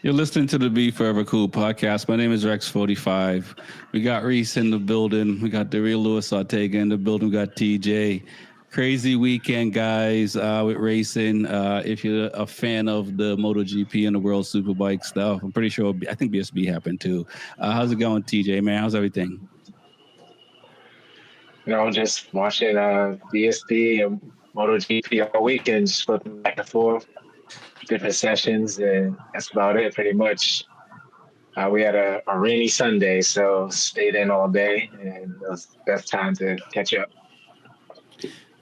You're listening to the Be Forever Cool podcast. My name is Rex45. We got Reese in the building. We got the real Louis Ortega in the building. We got TJ. Crazy weekend, guys, with racing. If you're a fan of the MotoGP and the World Superbike stuff, I'm pretty sure, I think BSB happened too. How's it going, TJ, man? How's everything? Just watching BSB and MotoGP all weekend, just flipping back and forth, different sessions, and that's about it pretty much. We had a rainy Sunday, so stayed in all day, and it was the best time to catch up.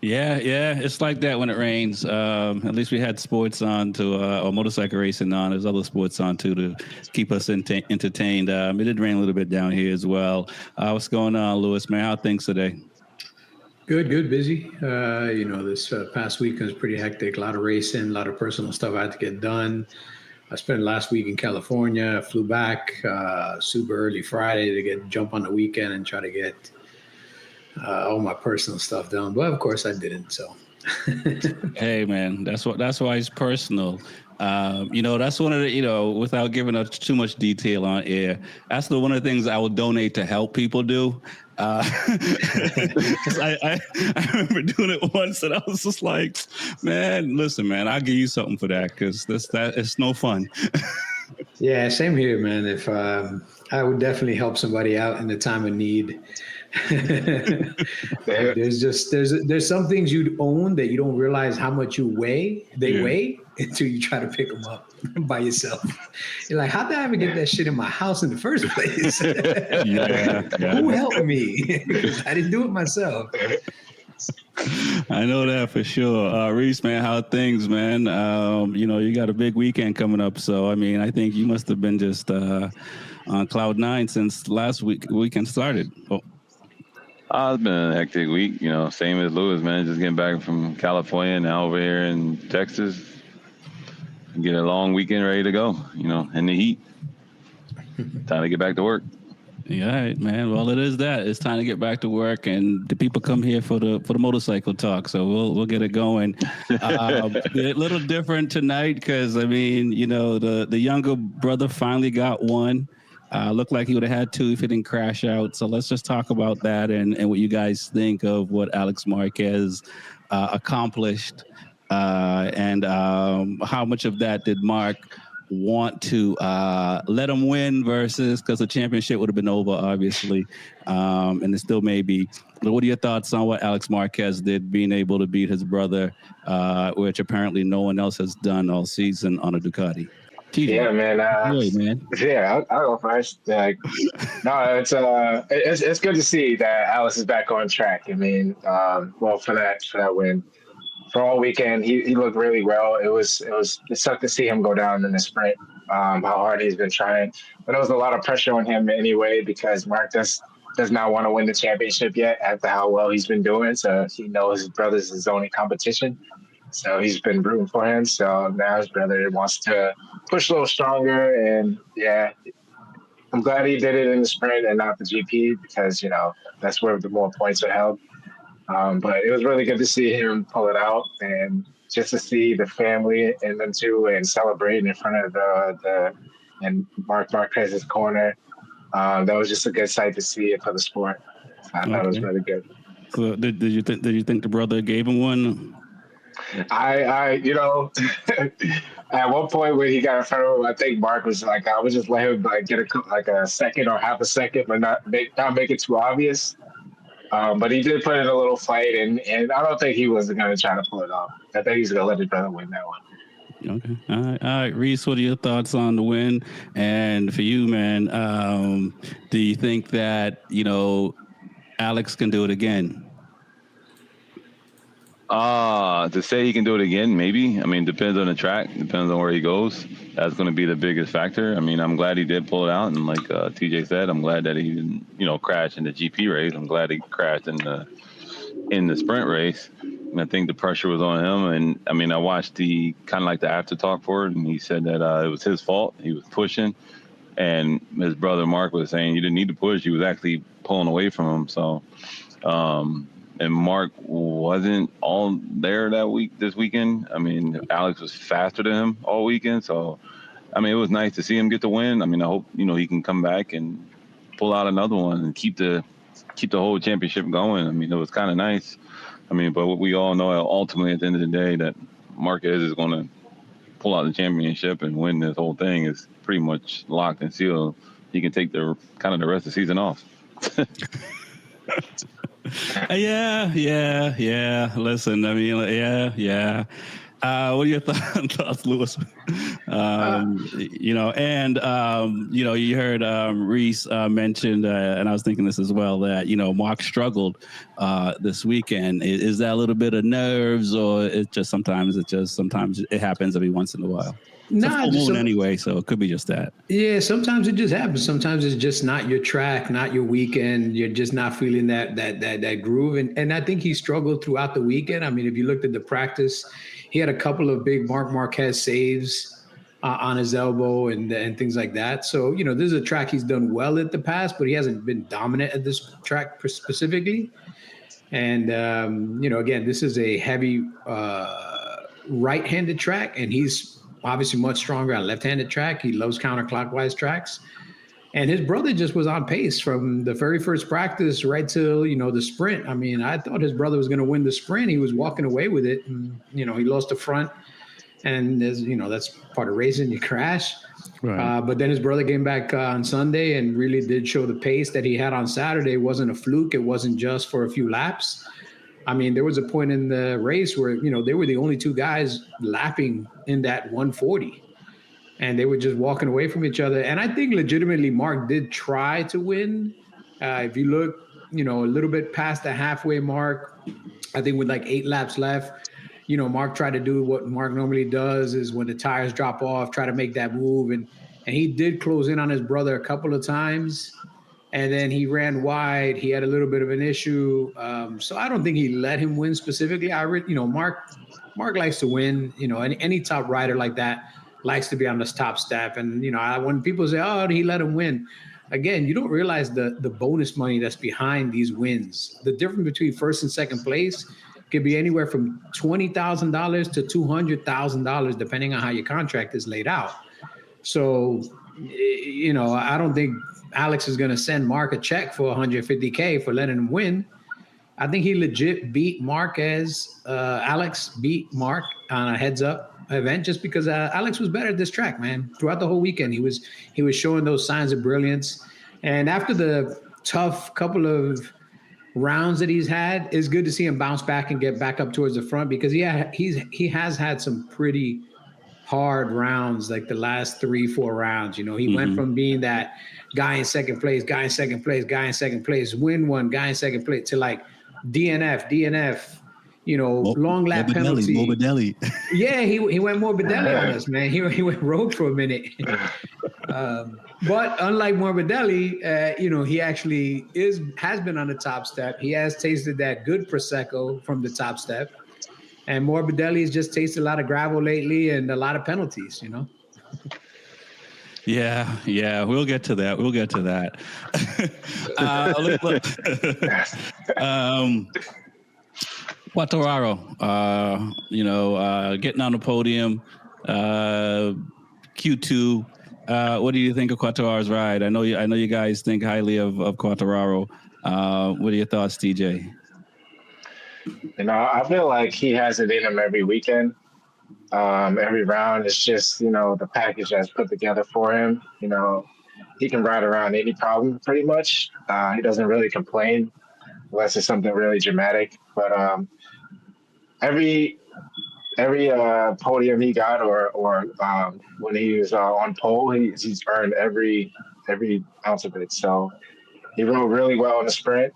Yeah, it's like that when it rains. At least we had sports on or motorcycle racing on. There's other sports on too to keep us entertained. It did rain a little bit down here as well. What's going on, Louis, man? How are things today? Good, busy. This past week was pretty hectic. A lot of racing, a lot of personal stuff I had to get done. I spent last week in California, flew back super early Friday to jump on the weekend and try to get all my personal stuff done. But of course I didn't. So, hey man, that's why it's personal. That's one of the, without giving up too much detail on air, that's one of the things I will donate to help people do. Because I remember doing it once and I was just like, man, listen, man, I'll give you something for that because it's no fun. Yeah, same here, man. If I would definitely help somebody out in the time of need. there's some things you own that you don't realize how much you weigh. They weigh until you try to pick them up by yourself. You're like, how did I ever get that shit in my house in the first place? Who helped me? I didn't do it myself. I know that for sure. Reese, man, how are things, man? You got a big weekend coming up. So, I mean, I think you must have been just on cloud nine since last weekend started. Oh. It's been a hectic week, same as Louis, man. Just getting back from California, now over here in Texas. Get a long weekend ready to go, in the heat. Time to get back to work. Yeah, right, man. Well, it is that. It's time to get back to work, and the people come here for the motorcycle talk. So we'll get it going. A little different tonight because I mean, the younger brother finally got one. Looked like he would have had two if he didn't crash out. So let's just talk about that and what you guys think of what Alex Marquez accomplished and how much of that did Mark want to let him win versus because the championship would have been over, obviously, and it still may be. But what are your thoughts on what Alex Marquez did, being able to beat his brother, which apparently no one else has done all season on a Ducati? TJ. Yeah, man. Yeah, I'll go first. No, it's good to see that Alex is back on track. I mean, for that win, for all weekend, he looked really well. It sucked to see him go down in the sprint. How hard he's been trying, but there was a lot of pressure on him anyway because Mark does not want to win the championship yet after how well he's been doing. So he knows his brother's his only competition. So he's been rooting for him. So now his brother wants to push a little stronger. And yeah, I'm glad he did it in the sprint and not the GP because, that's where the more points are held. But it was really good to see him pull it out and just to see the family and them too and celebrate in front of and Mark Marquez's corner. That was just a good sight to see it for the sport. I thought it was really good. So did you think the brother gave him one? I at one point when he got in front of him, I think Mark was like, I would just let him get a second or half a second, but not make it too obvious. But he did put in a little fight, and I don't think he was going to try to pull it off. I think he's going to let his brother win that one. Okay. All right. Reese, what are your thoughts on the win? And for you, man, do you think that, Alex can do it again? To say he can do it again, maybe. I mean, depends on the track, depends on where he goes. That's going to be the biggest factor. I mean, I'm glad he did pull it out, and like TJ said, I'm glad that he didn't, crash in the GP race. I'm glad he crashed in the sprint race. And I think the pressure was on him. And I mean, I watched the kind of like the after talk for it, and he said that it was his fault. He was pushing, and his brother Mark was saying you didn't need to push. He was actually pulling away from him. So. And Mark wasn't all there this weekend. I mean, Alex was faster than him all weekend. So I mean, it was nice to see him get the win. I mean, I hope, he can come back and pull out another one and keep the whole championship going. I mean, it was kind of nice. I mean, but we all know ultimately at the end of the day that Marquez is going to pull out the championship and win this whole thing. Is pretty much locked and sealed. He can take the rest of the season off. Yeah. Listen, I mean, yeah. What are your thoughts, Lewis? You heard Reese mentioned, and I was thinking this as well, that, Mark struggled this weekend. Is that a little bit of nerves, or it's just sometimes it happens every once in a while? It's a full moon anyway, so it could be just that. Yeah, sometimes it just happens. Sometimes it's just not your track, not your weekend. You're just not feeling that groove. And I think he struggled throughout the weekend. I mean, if you looked at the practice, he had a couple of big Marc Marquez saves on his elbow and things like that. So, this is a track he's done well at the past, but he hasn't been dominant at this track specifically. And, again, this is a heavy right-handed track, and he's obviously much stronger on left-handed track. He loves counterclockwise tracks. And his brother just was on pace from the very first practice right till, the sprint. I mean, I thought his brother was going to win the sprint. He was walking away with it. And, he lost the front. And, that's part of racing. You crash. Right. But then his brother came back on Sunday and really did show the pace that he had on Saturday. It wasn't a fluke. It wasn't just for a few laps. I mean, there was a point in the race where, they were the only two guys lapping in that 140. And they were just walking away from each other. And I think legitimately Mark did try to win. If you look, a little bit past the halfway mark, I think with like 8 laps left, Mark tried to do what Mark normally does, is when the tires drop off, try to make that move. And he did close in on his brother a couple of times. And then he ran wide. He had a little bit of an issue. So I don't think he let him win specifically. Mark likes to win. Any top rider like that likes to be on this top step. And, when people say, oh, he let him win, again, you don't realize the bonus money that's behind these wins. The difference between first and second place could be anywhere from $20,000 to $200,000, depending on how your contract is laid out. So, I don't think Alex is going to send Mark a check for $150K for letting him win. I think he legit beat Marquez. Alex beat Mark on a heads-up event just because Alex was better at this track, man. Throughout the whole weekend, he was showing those signs of brilliance. And after the tough couple of rounds that he's had, it's good to see him bounce back and get back up towards the front, because he has had some pretty hard rounds, like the last 3-4 rounds. He went from being that guy in second place, win one, guy in second place, to like DNF, long lap penalty. Morbidelli. Yeah, he went Morbidelli on us, man. He went rogue for a minute. But unlike Morbidelli, he actually has been on the top step. He has tasted that good Prosecco from the top step. And Morbidelli has just tasted a lot of gravel lately and a lot of penalties, Yeah, we'll get to that. Quartararo, getting on the podium, Q2. What do you think of Quartararo's ride? I know you guys think highly of Quartararo. What are your thoughts, TJ? I feel like he has it in him every weekend. Every round is just, the package that's put together for him. He can ride around any problem pretty much. He doesn't really complain unless it's something really dramatic. But every podium he got or when he was on pole, he's earned every ounce of it. So he rode really well in the sprint.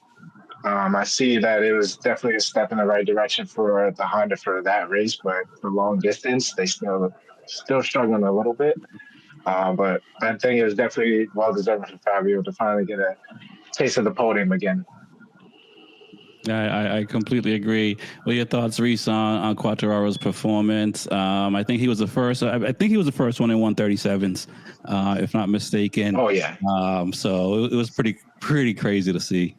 I see that it was definitely a step in the right direction for the Honda for that race, but for long distance, they still struggling a little bit. But I think it was definitely well-deserved for Fabio to finally get a taste of the podium again. I completely agree. What are your thoughts, Reese, on Quartararo's performance? I think he was the first. I think he was the first one in 137s, if not mistaken. Oh yeah. So it was pretty crazy to see.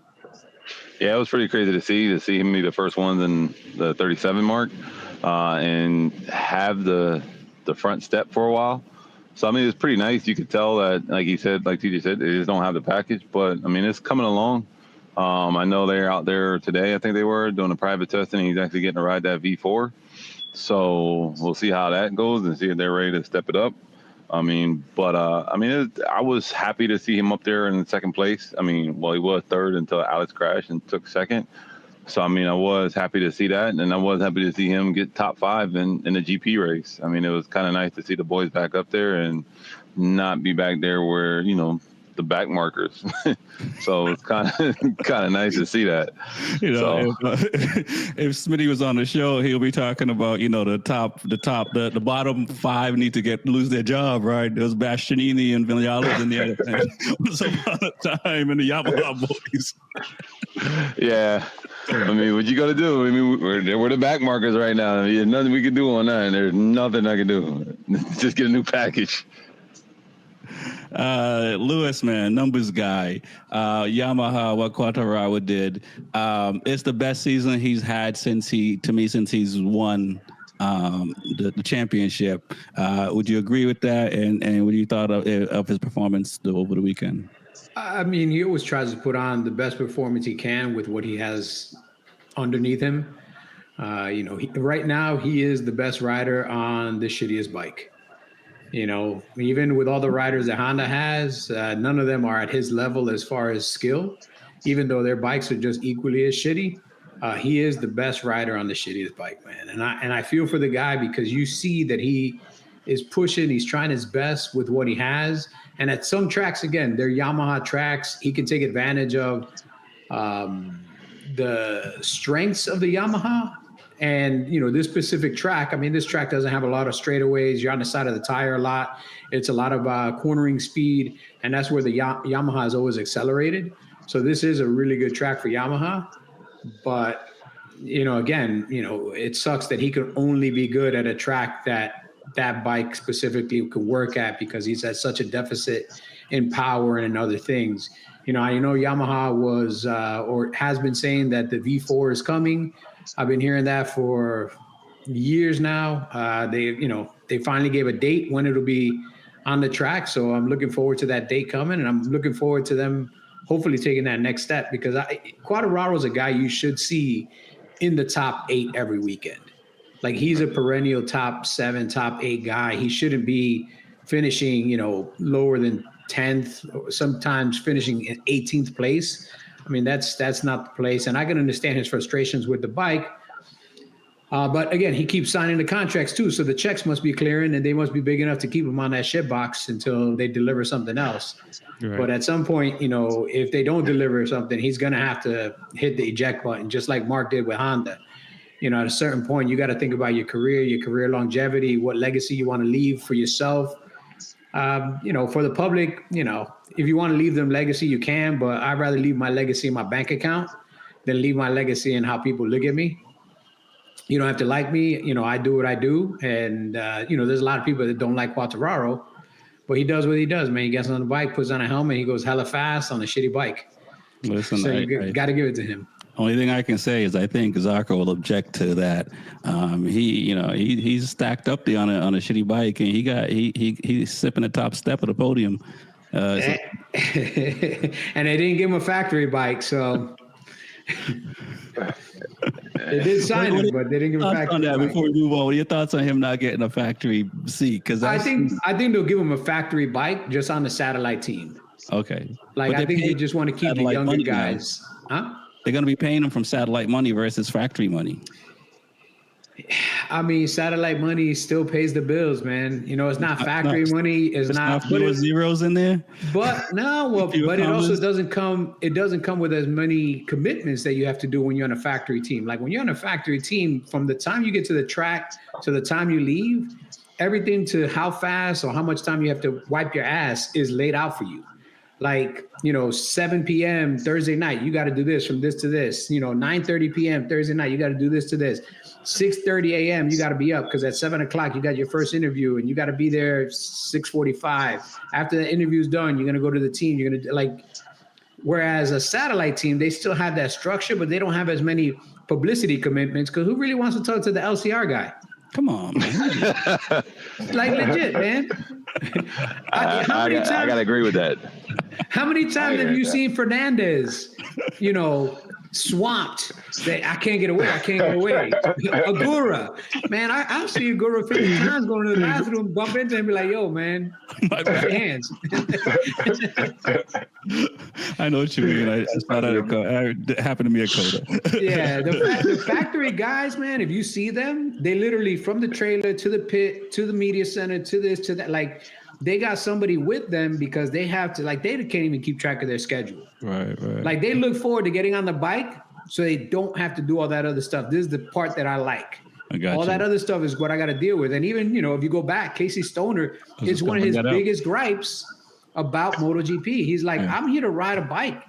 Yeah, it was pretty crazy to see him be the first ones in the 37 mark, and have the front step for a while. So I mean, it's pretty nice. You could tell that, like he said, like TJ said, they just don't have the package. But I mean, it's coming along. I know they're out there today. I think they were doing a private testing. He's actually getting to ride that V4. So we'll see how that goes and see if they're ready to step it up. I mean, but I was happy to see him up there in second place. I mean, well, he was third until Alex crashed and took second. So I mean, I was happy to see that, and I was happy to see him get top 5 in the GP race. I mean, it was kind of nice to see the boys back up there and not be back there where, you know, the back markers. So it's kind of nice to see that. You know, so, if Smitty was on the show, he'll be talking about, you know, the bottom 5 need to lose their job, right? There's Bastianini and Vinales in the other thing. Once upon a time in the Yamaha boys. Yeah. I mean, what you got to do? I mean, we're the back markers right now. I mean, there's nothing we can do on that. There's nothing I can do. Just get a new package. Lewis, man, numbers guy. Yamaha, what Quartararo did. It's the best season he's had since he's won the championship. Would you agree with that? And what you thought of his performance over the weekend? I mean, he always tries to put on the best performance he can with what he has underneath him. You know, right now he is the best rider on the shittiest bike. You know, even with all the riders that Honda has, none of them are at his level as far as skill, even though their bikes are just equally as shitty. He is the best rider on the shittiest bike, man. And I feel for the guy because you see that he is pushing, he's trying his best with what he has. And at some tracks, again, they're Yamaha tracks. He can take advantage of the strengths of the Yamaha. And, you know, this specific track, I mean, this track doesn't have a lot of straightaways. You're on the side of the tire a lot. It's a lot of cornering speed. And that's where the Yamaha is always accelerated. So this is a really good track for Yamaha. But, you know, again, you know, it sucks that he could only be good at a track that bike specifically could work at because he's at such a deficit in power and in other things. You know, Yamaha was or has been saying that the V4 is coming. I've been hearing that for years now. They finally gave a date when it'll be on the track. So I'm looking forward to that date coming, and I'm looking forward to them hopefully taking that next step because Quartararo is a guy you should see in the top 8 every weekend. Like he's a perennial top 7, top 8 guy. He shouldn't be finishing, you know, lower than 10th, or sometimes finishing in 18th place. I mean, that's not the place. And I can understand his frustrations with the bike. But again, he keeps signing the contracts too. So the checks must be clearing and they must be big enough to keep him on that shit box until they deliver something else. Right. But at some point, you know, if they don't deliver something, he's going to have to hit the eject button, just like Mark did with Honda. You know, at a certain point, you got to think about your career longevity, what legacy you want to leave for yourself. You know, for the public, you know, if you want to leave them legacy, you can, but I'd rather leave my legacy in my bank account than leave my legacy in how people look at me. You don't have to like me. You know, I do what I do. And, you know, there's a lot of people that don't like Quartararo, but he does what he does, man. He gets on the bike, puts on a helmet, he goes hella fast on a shitty bike. Listen, so you got to give it to him. Only thing I can say is I think Zarco will object to that. He's stacked up there on a shitty bike, and he's sipping the top step of the podium. And they didn't give him a factory bike, so they did sign him, but they didn't give him a factory bike. Before we move on, what are your thoughts on him not getting a factory seat? Because I think they'll give him a factory bike just on the satellite team. Okay, like I think they just want to keep the younger guys. Huh? They're going to be paying them from satellite money versus factory money. I mean, satellite money still pays the bills, man. You know, it's not factory money. It's not fewer zeros in there. But no, but it also doesn't come. It doesn't come with as many commitments that you have to do when you're on a factory team. Like when you're on a factory team, from the time you get to the track to the time you leave, everything to how fast or how much time you have to wipe your ass is laid out for you. Like, you know, 7 p.m. Thursday night, you got to do this from this to this. You know, 9:30 p.m. Thursday night, you got to do this to this. 6:30 a.m. you got to be up because at 7 o'clock you got your first interview and you got to be there 6:45. After the interview's done, you're gonna go to the team. You're gonna like. Whereas a satellite team, they still have that structure, but they don't have as many publicity commitments because who really wants to talk to the LCR guy? Come on, man. Like legit, man. I gotta agree with that. How many times have you seen Fernandez, swamped? I can't get away. Agura, man, I've seen Agura 50 times going to the bathroom, bump into him, and be like, "Yo, man, wash your hands." I know what you mean. I saw that. It happened to me at Coda. Yeah, the factory guys, man. If you see them, they literally from the trailer to the pit to the media center to this to that, like. They got somebody with them because they have to, like, they can't even keep track of their schedule. Right. Like, they look forward to getting on the bike so they don't have to do all that other stuff. This is the part that I like. All that other stuff is what I got to deal with. And even, if you go back, Casey Stoner is one of his biggest gripes about MotoGP. He's like, I'm here to ride a bike.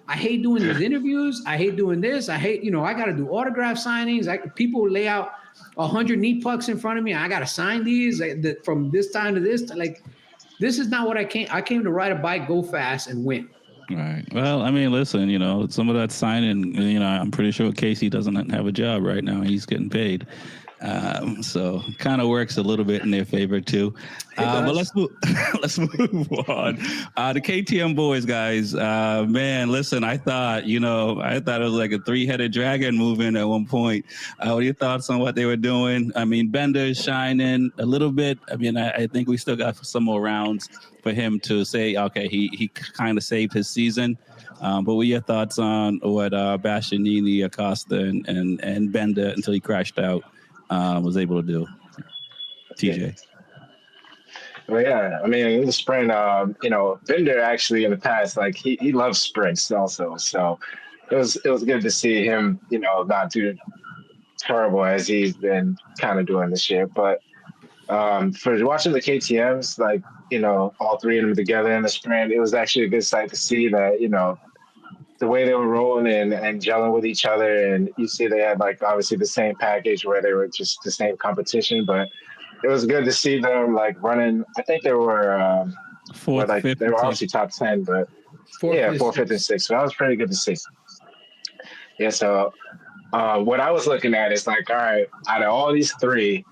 I hate doing these interviews. I hate doing this. I hate, I got to do autograph signings. People lay out 100 knee pucks in front of me. I got to sign these from this time to this. Like, this is not what I came. I came to ride a bike, go fast, and win. Right. Well, I mean, listen, some of that signing, I'm pretty sure Casey doesn't have a job right now. He's getting paid. So kind of works a little bit in their favor too. But let's move on. The KTM boys, guys, man, listen, I thought it was like a 3-headed dragon moving at one point. What are your thoughts on what they were doing? I mean, Bender's shining a little bit. I mean, I think we still got some more rounds for him to say, okay, he kind of saved his season. But what are your thoughts on what Bastianini, Acosta, and Bender, until he crashed out, was able to do? TJ. Well, yeah, I mean, in the sprint, Bender actually in the past, like he loves sprints also. So it was good to see him, not do terrible as he's been kind of doing this year. But for watching the KTMs, like, all three of them together in the sprint, it was actually a good sight to see that, the way they were rolling and gelling with each other. And you see they had, like, obviously the same package where they were just the same competition, but it was good to see them, like, running. I think they were fourth, fifth, they were obviously top 10, but fourth, fifth, and sixth. So that was pretty good to see. Yeah. So what I was looking at is like, all right, out of all these three,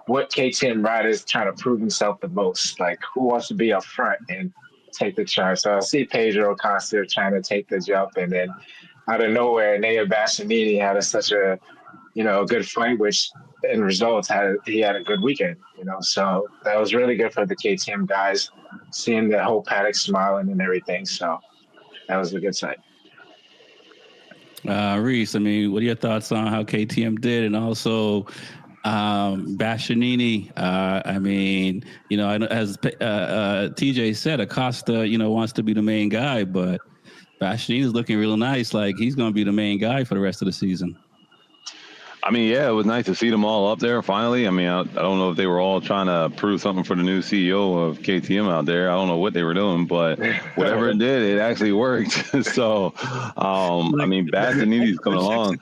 what KTM rider is trying to prove himself the most? Like, who wants to be up front and take the charge? So I see Pedro Acosta trying to take the jump, and then out of nowhere, Nea Bastianini had such a good fight, which in results he had a good weekend. So that was really good for the KTM guys, seeing the whole paddock smiling and everything. So that was a good sight. Reese, I mean, what are your thoughts on how KTM did, and also Bastianini? I mean, as TJ said, Acosta, wants to be the main guy, but Bastianini is looking real nice. Like, he's going to be the main guy for the rest of the season. I mean, yeah, it was nice to see them all up there finally. I mean, I don't know if they were all trying to prove something for the new CEO of KTM out there. I don't know what they were doing, but whatever it did, it actually worked. So, I mean, Bastianini's coming along.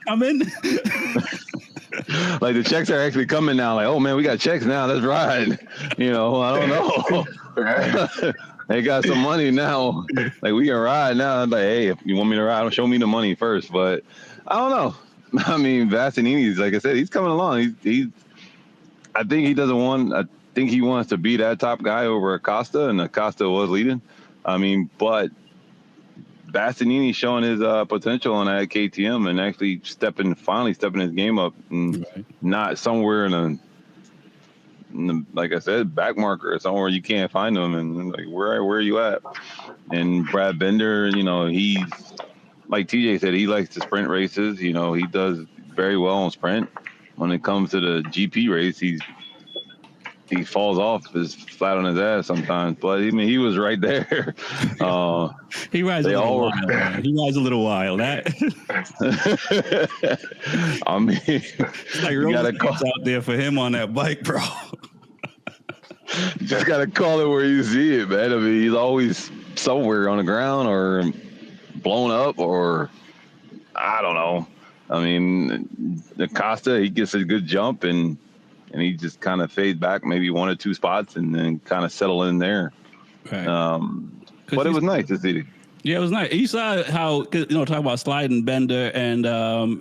Like, the checks are actually coming now. Like, oh man, we got checks now. Let's ride. I don't know. They got some money now. Like, we can ride now. I'm like, hey, if you want me to ride, show me the money first. But I don't know. I mean, Bastianini's, like I said, he's coming along. I think he wants to be that top guy over Acosta, and Acosta was leading. I mean, but Bastianini's showing his potential on that KTM and actually finally stepping his game up, and not somewhere in the, like I said, back marker or somewhere you can't find him, and like, where are you at? And Brad Bender, he's, like TJ said, he likes the sprint races. He does very well on sprint. When it comes to the GP race, he falls off his flat on his ass sometimes. But I mean, he was right there. He rides a little wild. Man. He rides a little wild. That I mean, it's like you gotta call out there for him on that bike, bro. You just gotta call it where you see it, man. I mean, he's always somewhere on the ground or blown up, or I don't know. I mean, Acosta, he gets a good jump and he just kind of fades back maybe 1 or 2 spots and then kind of settle in there. Right. But it was nice to see. Yeah, it was nice. You saw how, talk about sliding Bender and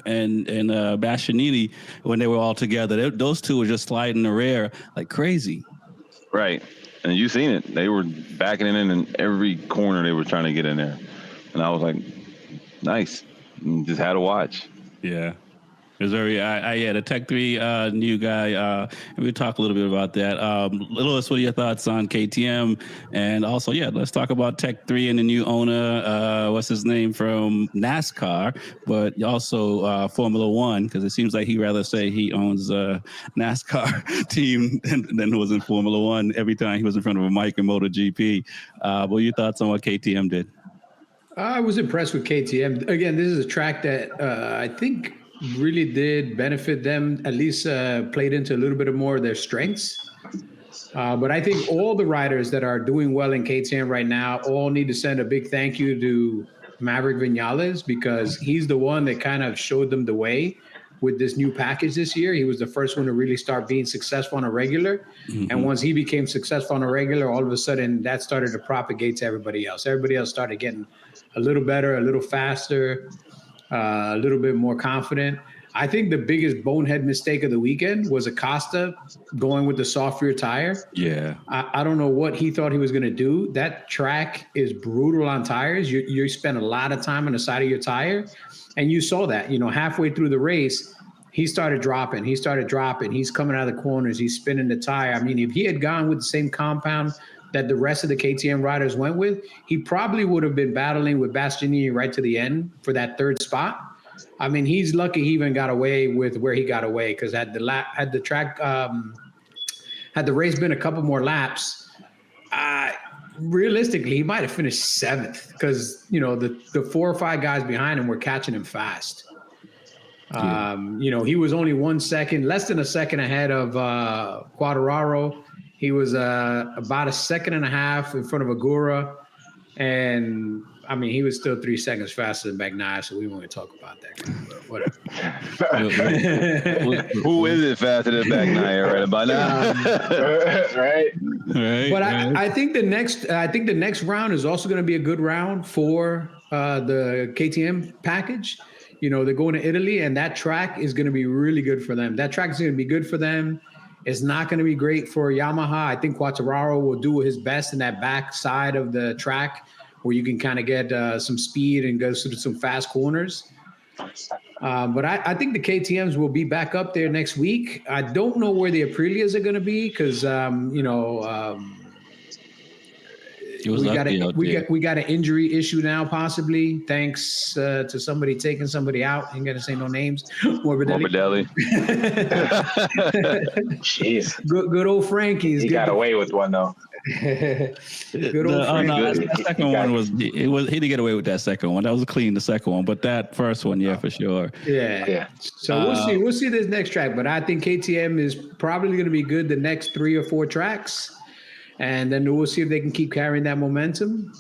Bastianini when they were all together. Those two were just sliding the rear like crazy. Right. And you seen it. They were backing it in every corner they were trying to get in there. And I was like, nice. And just had to watch. Yeah. It's very, yeah, the Tech 3 new guy. And we'll talk a little bit about that. Lewis, what are your thoughts on KTM? And also, yeah, let's talk about Tech 3 and the new owner, what's his name, from NASCAR, but also Formula One, because it seems like he'd rather say he owns a NASCAR team than who was in Formula One every time he was in front of a mic in MotoGP. What are your thoughts on what KTM did? I was impressed with KTM. Again, this is a track that I think really did benefit them, at least played into a little bit more of their strengths. But I think all the riders that are doing well in KTM right now all need to send a big thank you to Maverick Vinales, because he's the one that kind of showed them the way with this new package this year. He was the first one to really start being successful on a regular. Mm-hmm. And once he became successful on a regular, all of a sudden that started to propagate to everybody else. Everybody else started getting a little better, a little faster, a little bit more confident. I think the biggest bonehead mistake of the weekend was Acosta going with the soft rear tire. Yeah. I don't know what he thought he was going to do. That track is brutal on tires. You spend a lot of time on the side of your tire. And you saw that, halfway through the race, he started dropping. He's coming out of the corners. He's spinning the tire. I mean, if he had gone with the same compound that the rest of the KTM riders went with, he probably would have been battling with Bastianini right to the end for that third spot. I mean, he's lucky he even got away with where he got away, because had the race been a couple more laps, realistically, he might have finished seventh, because the 4 or 5 guys behind him were catching him fast. He was only 1 second, less than a second ahead of Quartararo. He was about a second and a half in front of Agura, and I mean, he was still 3 seconds faster than Bagnaia, so we won't talk about that. But whatever. Who is it faster than Bagnaia right about now? Right. But I think the next round is also going to be a good round for the KTM package. They're going to Italy, and that track is going to be really good for them. That track is going to be good for them. It's not going to be great for Yamaha. I think Quartararo will do his best in that back side of the track, where you can kind of get some speed and go through some fast corners. But I think the KTMs will be back up there next week. I don't know where the Aprilias are going to be, because we got an injury issue now, possibly, thanks to somebody taking somebody out. I'm going to say no names. Morbidelli. Jeez. Good old Frankie's. He got away with one, though. Good old Frankie. No, that second one was he didn't get away with that second one. That was clean, the second one. But that first one, yeah, for sure. Yeah. So we'll see this next track. But I think KTM is probably going to be good the next 3 or 4 tracks. And then we'll see if they can keep carrying that momentum.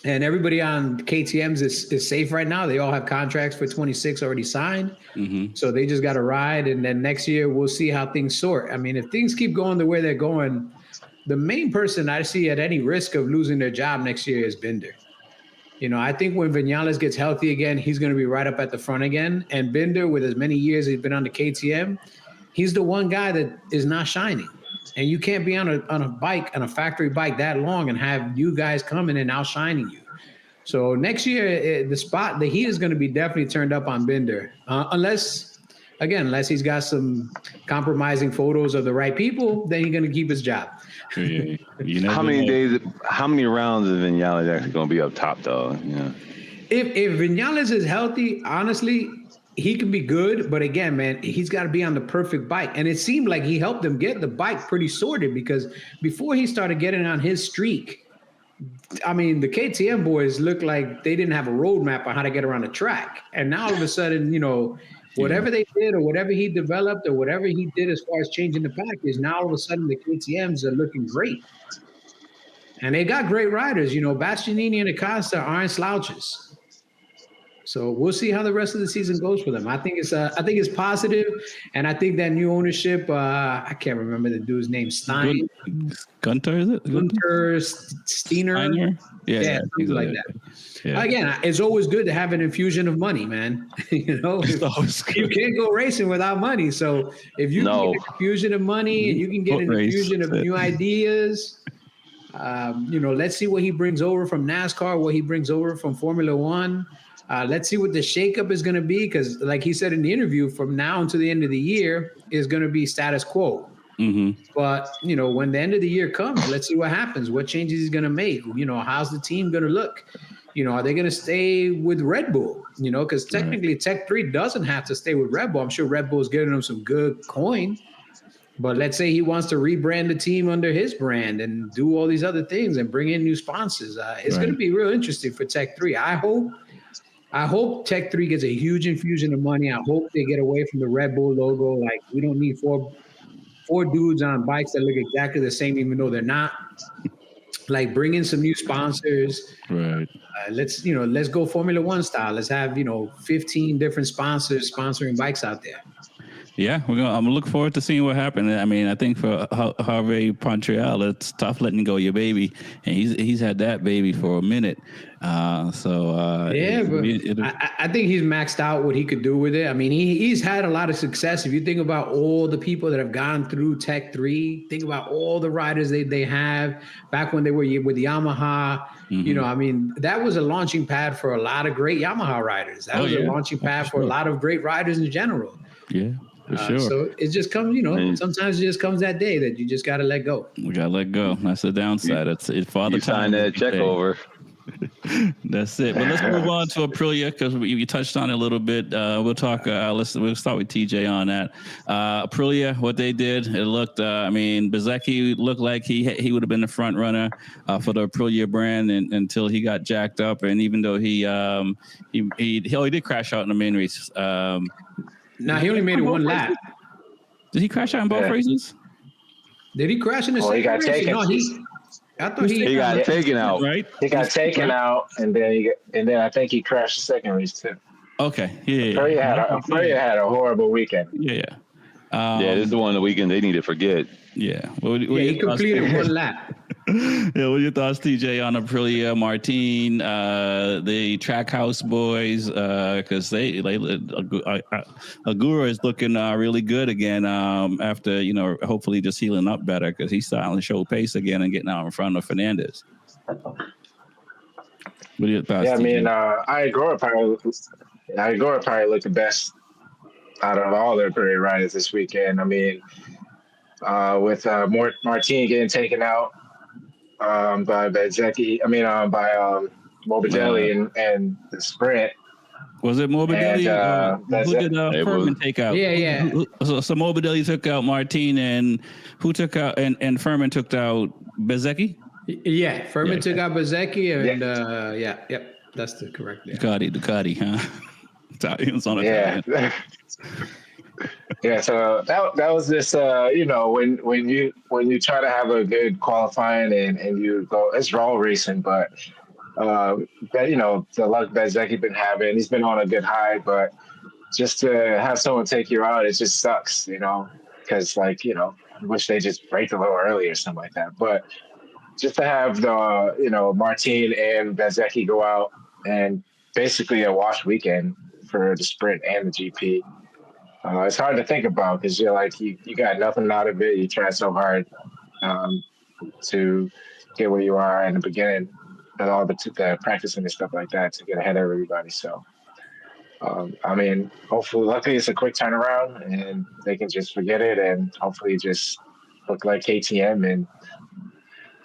And everybody on KTMs is safe right now. They all have contracts for 26 already signed. Mm-hmm. So they just got to ride. And then next year, we'll see how things sort. I mean, if things keep going the way they're going, the main person I see at any risk of losing their job next year is Binder. I think when Vinales gets healthy again, he's going to be right up at the front again. And Binder, with as many years he's been on the KTM, he's the one guy that is not shining. And you can't be on a bike, on a factory bike, that long and have you guys coming and outshining you. So next year, the heat is going to be definitely turned up on Binder, unless he's got some compromising photos of the right people, then he's going to keep his job. How many rounds is Vinales actually going to be up top, though? Yeah. If Vinales is healthy, honestly, he can be good, but again, man, he's got to be on the perfect bike. And it seemed like he helped them get the bike pretty sorted, because before he started getting on his streak, I mean, the KTM boys looked like they didn't have a roadmap on how to get around the track. And now all of a sudden, whatever they did or whatever he developed or whatever he did as far as changing the package, now all of a sudden the KTMs are looking great. And they got great riders. Bastianini and Acosta aren't slouches. So we'll see how the rest of the season goes for them. I think it's positive, and I think that new ownership. I can't remember the dude's name. Gunter, is it? Gunter Steiner. Yeah, something like that. Yeah. Again, it's always good to have an infusion of money, man. You can't go racing without money. So if you can get an infusion of money and you can get an infusion of new ideas, let's see what he brings over from NASCAR, what he brings over from Formula One. Let's see what the shakeup is going to be, because like he said in the interview, from now until the end of the year is going to be status quo. Mm-hmm. But, when the end of the year comes, let's see what happens, what changes he's going to make. How's the team going to look? Are they going to stay with Red Bull? Because technically Tech 3 doesn't have to stay with Red Bull. I'm sure Red Bull is giving them some good coin. But let's say he wants to rebrand the team under his brand and do all these other things and bring in new sponsors. It's going to be real interesting for Tech 3. I hope Tech 3 gets a huge infusion of money. I hope they get away from the Red Bull logo. Like, we don't need four dudes on bikes that look exactly the same, even though they're not. Like, bring in some new sponsors. Right. Let's go Formula One style. Let's have 15 different sponsors sponsoring bikes out there. Yeah, I'm gonna look forward to seeing what happens. I mean, I think for Harvey Montreal, it's tough letting go your baby, and he's had that baby for a minute. I think he's maxed out what he could do with it. I mean, he's had a lot of success. If you think about all the people that have gone through Tech 3, think about all the riders they have back when they were with Yamaha. Mm-hmm. I mean, that was a launching pad for a lot of great Yamaha riders. That was a launching pad for a lot of great riders in general. Yeah. For sure. So it just comes, sometimes it just comes that day that you just got to let go. We got to let go. That's the downside. It's father time. Sign that check over. That's it. But let's move on to Aprilia, because you touched on it a little bit. We'll talk. We'll start with TJ on that. Aprilia, what they did, it looked. Bezzecchi looked like he would have been the front runner for the Aprilia brand until he got jacked up, and even though he did crash out in the main race. No, he only made it one lap. Did he crash out in both races? Did he crash in the second race? Taken. No, I thought he got taken out. Right? He got taken out, and then I think he crashed the second race too. Okay. Yeah. Aprilia had a horrible weekend. Yeah. This is the one of the weekend they need to forget. Yeah. He completed one lap. Yeah, what are your thoughts, TJ, on Aprilia, Martin, the Trackhouse boys? Because Agura is looking really good again after hopefully just healing up better, because he's starting to show pace again and getting out in front of Fernandez. What are your thoughts? Yeah, TJ? Agura probably looked the best out of all their Aprilia riders this weekend. I mean, with Martin getting taken out by Bezzecchi, by Morbidelli and the sprint. Was it Morbidelli? Who did Furman take out? Yeah. So Morbidelli took out Martin, and who took out and Furman took out Bezzecchi? Yeah, Furman took out Bezzecchi, and that's the correct name. Ducati, huh? Italians on Italian. Yeah. Yeah, so that was just when you try to have a good qualifying and you go, it's all racing, but the luck Bezzecchi been having, he's been on a good high, but just to have someone take you out, it just sucks, because I wish they just braked a little early or something like that. But just to have the Martin and Bezzecchi go out and basically a wash weekend for the sprint and the GP. It's hard to think about, because you're like, you got nothing out of it. You tried so hard to get where you are in the beginning, and all the practicing and stuff like that to get ahead of everybody. So, hopefully, luckily it's a quick turnaround and they can just forget it and hopefully just look like KTM and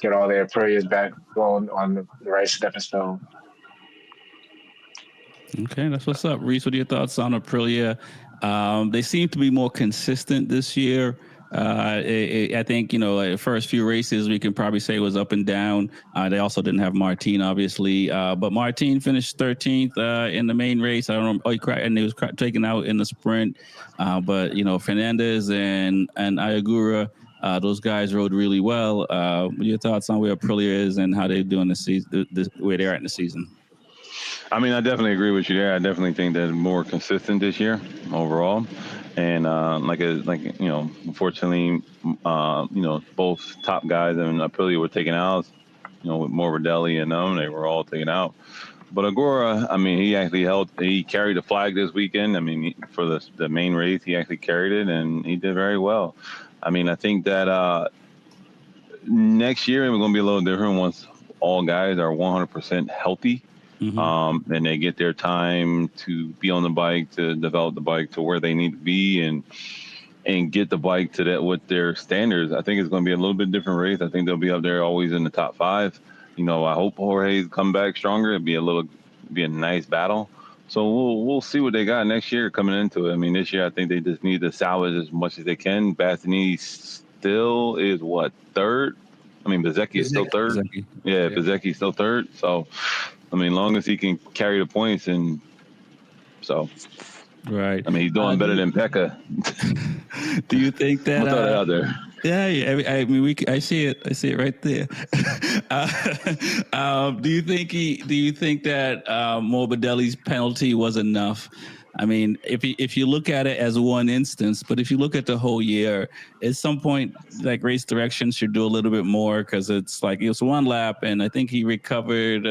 get all their Aprilias back going on the right stepping stone. Okay, that's what's up. Reese, what are your thoughts on Aprilia? They seem to be more consistent this year. I think, the first few races we can probably say was up and down. They also didn't have Martin, obviously. But Martin finished 13th in the main race. I don't know. And he was taken out in the sprint. But Fernandez and Ayagura, those guys rode really well. What are your thoughts on where Aprilia is and how they're doing this season, where they're at in the season? I mean, I definitely agree with you there. I definitely think that more consistent this year overall. And unfortunately, both top guys in Aprilia were taken out. With Morbidelli and them, they were all taken out. But Agora, I mean, he carried the flag this weekend. I mean, for the main race, he actually carried it, and he did very well. I mean, I think that next year we're going to be a little different once all guys are 100% healthy. Mm-hmm. And they get their time to be on the bike, to develop the bike to where they need to be, and get the bike to that with their standards. I think it's going to be a little bit different race. I think they'll be up there always in the top 5. I hope Jorge's come back stronger. It'd be a nice battle. So we'll see what they got next year coming into it. I mean, this year I think they just need to salvage as much as they can. Bastianini still is third. I mean, Bezzecchi is still third. Bezzecchi. Yeah, Bezzecchi's still third. So, I mean, long as he can carry the points, and so. Right. I mean, he's doing better than Pekka. Do you think that? I'll throw that out there. Yeah. I mean, I see it. I see it right there. Do you think that Morbidelli's penalty was enough? I mean, if you look at it as one instance, but if you look at the whole year, at some point, like race direction should do a little bit more, because it's like it was one lap, and I think he recovered.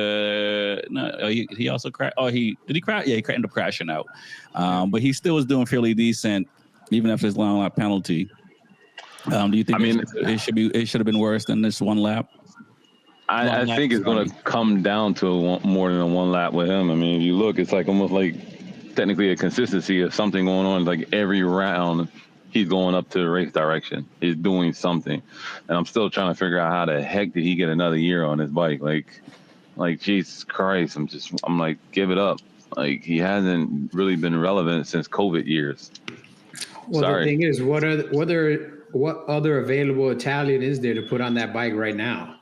He also crashed. Oh, did he crash? Yeah, he ended up crashing out. But he still was doing fairly decent, even after his long lap penalty. Do you think it should have been worse than this one lap? I think it's going to come down to more than a one lap with him. I mean, if you look, it's like almost like technically a consistency of something going on. Like every round, he's going up to the race direction. He's doing something. And I'm still trying to figure out how the heck did he get another year on his bike? Like Jesus Christ, I'm like, give it up. Like, he hasn't really been relevant since COVID years. Well, the thing is, what other available Italian is there to put on that bike right now?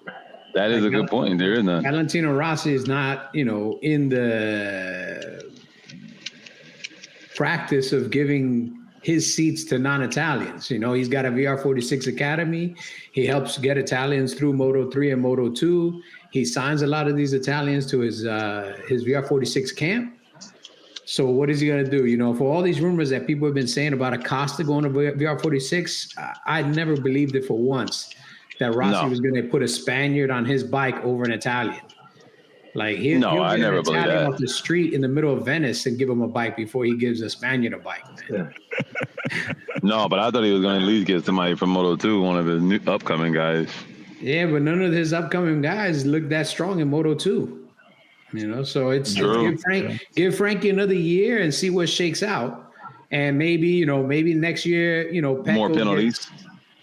That is a good point. There is none. Valentino Rossi is not, in the practice of giving his seats to non-Italians. He's got a VR46 Academy. He helps get Italians through Moto3 and Moto2. He signs a lot of these Italians to his VR46 camp. So what is he going to do? For all these rumors that people have been saying about Acosta going to VR46, I never believed it for once that Rossi was going to put a Spaniard on his bike over an Italian. Like, he'll get an Italian off the street in the middle of Venice and give him a bike before he gives a Spaniard a bike, man. No, but I thought he was going to at least get somebody from Moto2, one of the new upcoming guys. Yeah, but none of his upcoming guys look that strong in Moto2. So it's give Frankie another year and see what shakes out. And maybe next year, Pecco more penalties.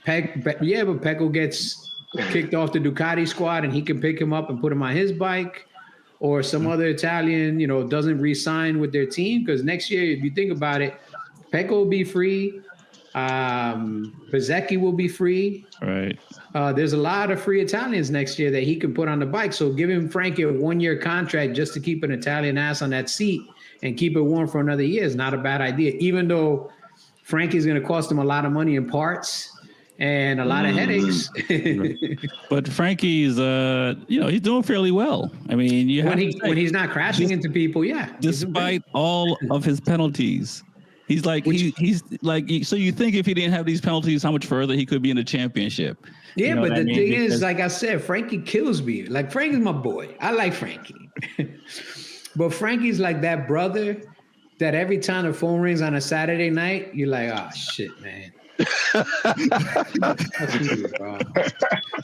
But Pecco gets kicked off the Ducati squad and he can pick him up and put him on his bike. Or some other Italian, doesn't re-sign with their team. Because next year, if you think about it, Pecco will be free. Bezzecchi will be free. Right. There's a lot of free Italians next year that he can put on the bike. So giving Frankie a 1-year contract just to keep an Italian ass on that seat and keep it warm for another year is not a bad idea. Even though Frankie's going to cost him a lot of money in parts and a lot of headaches. But Frankie's, he's doing fairly well. I mean, when he's not crashing into people, yeah. Despite all of his penalties, he's like, so you think if he didn't have these penalties, how much further he could be in the championship? Yeah, but the thing is, like I said, Frankie kills me. Like, Frankie's my boy. I like Frankie. But Frankie's like that brother that every time the phone rings on a Saturday night, you're like, oh, shit, man. That's you, bro.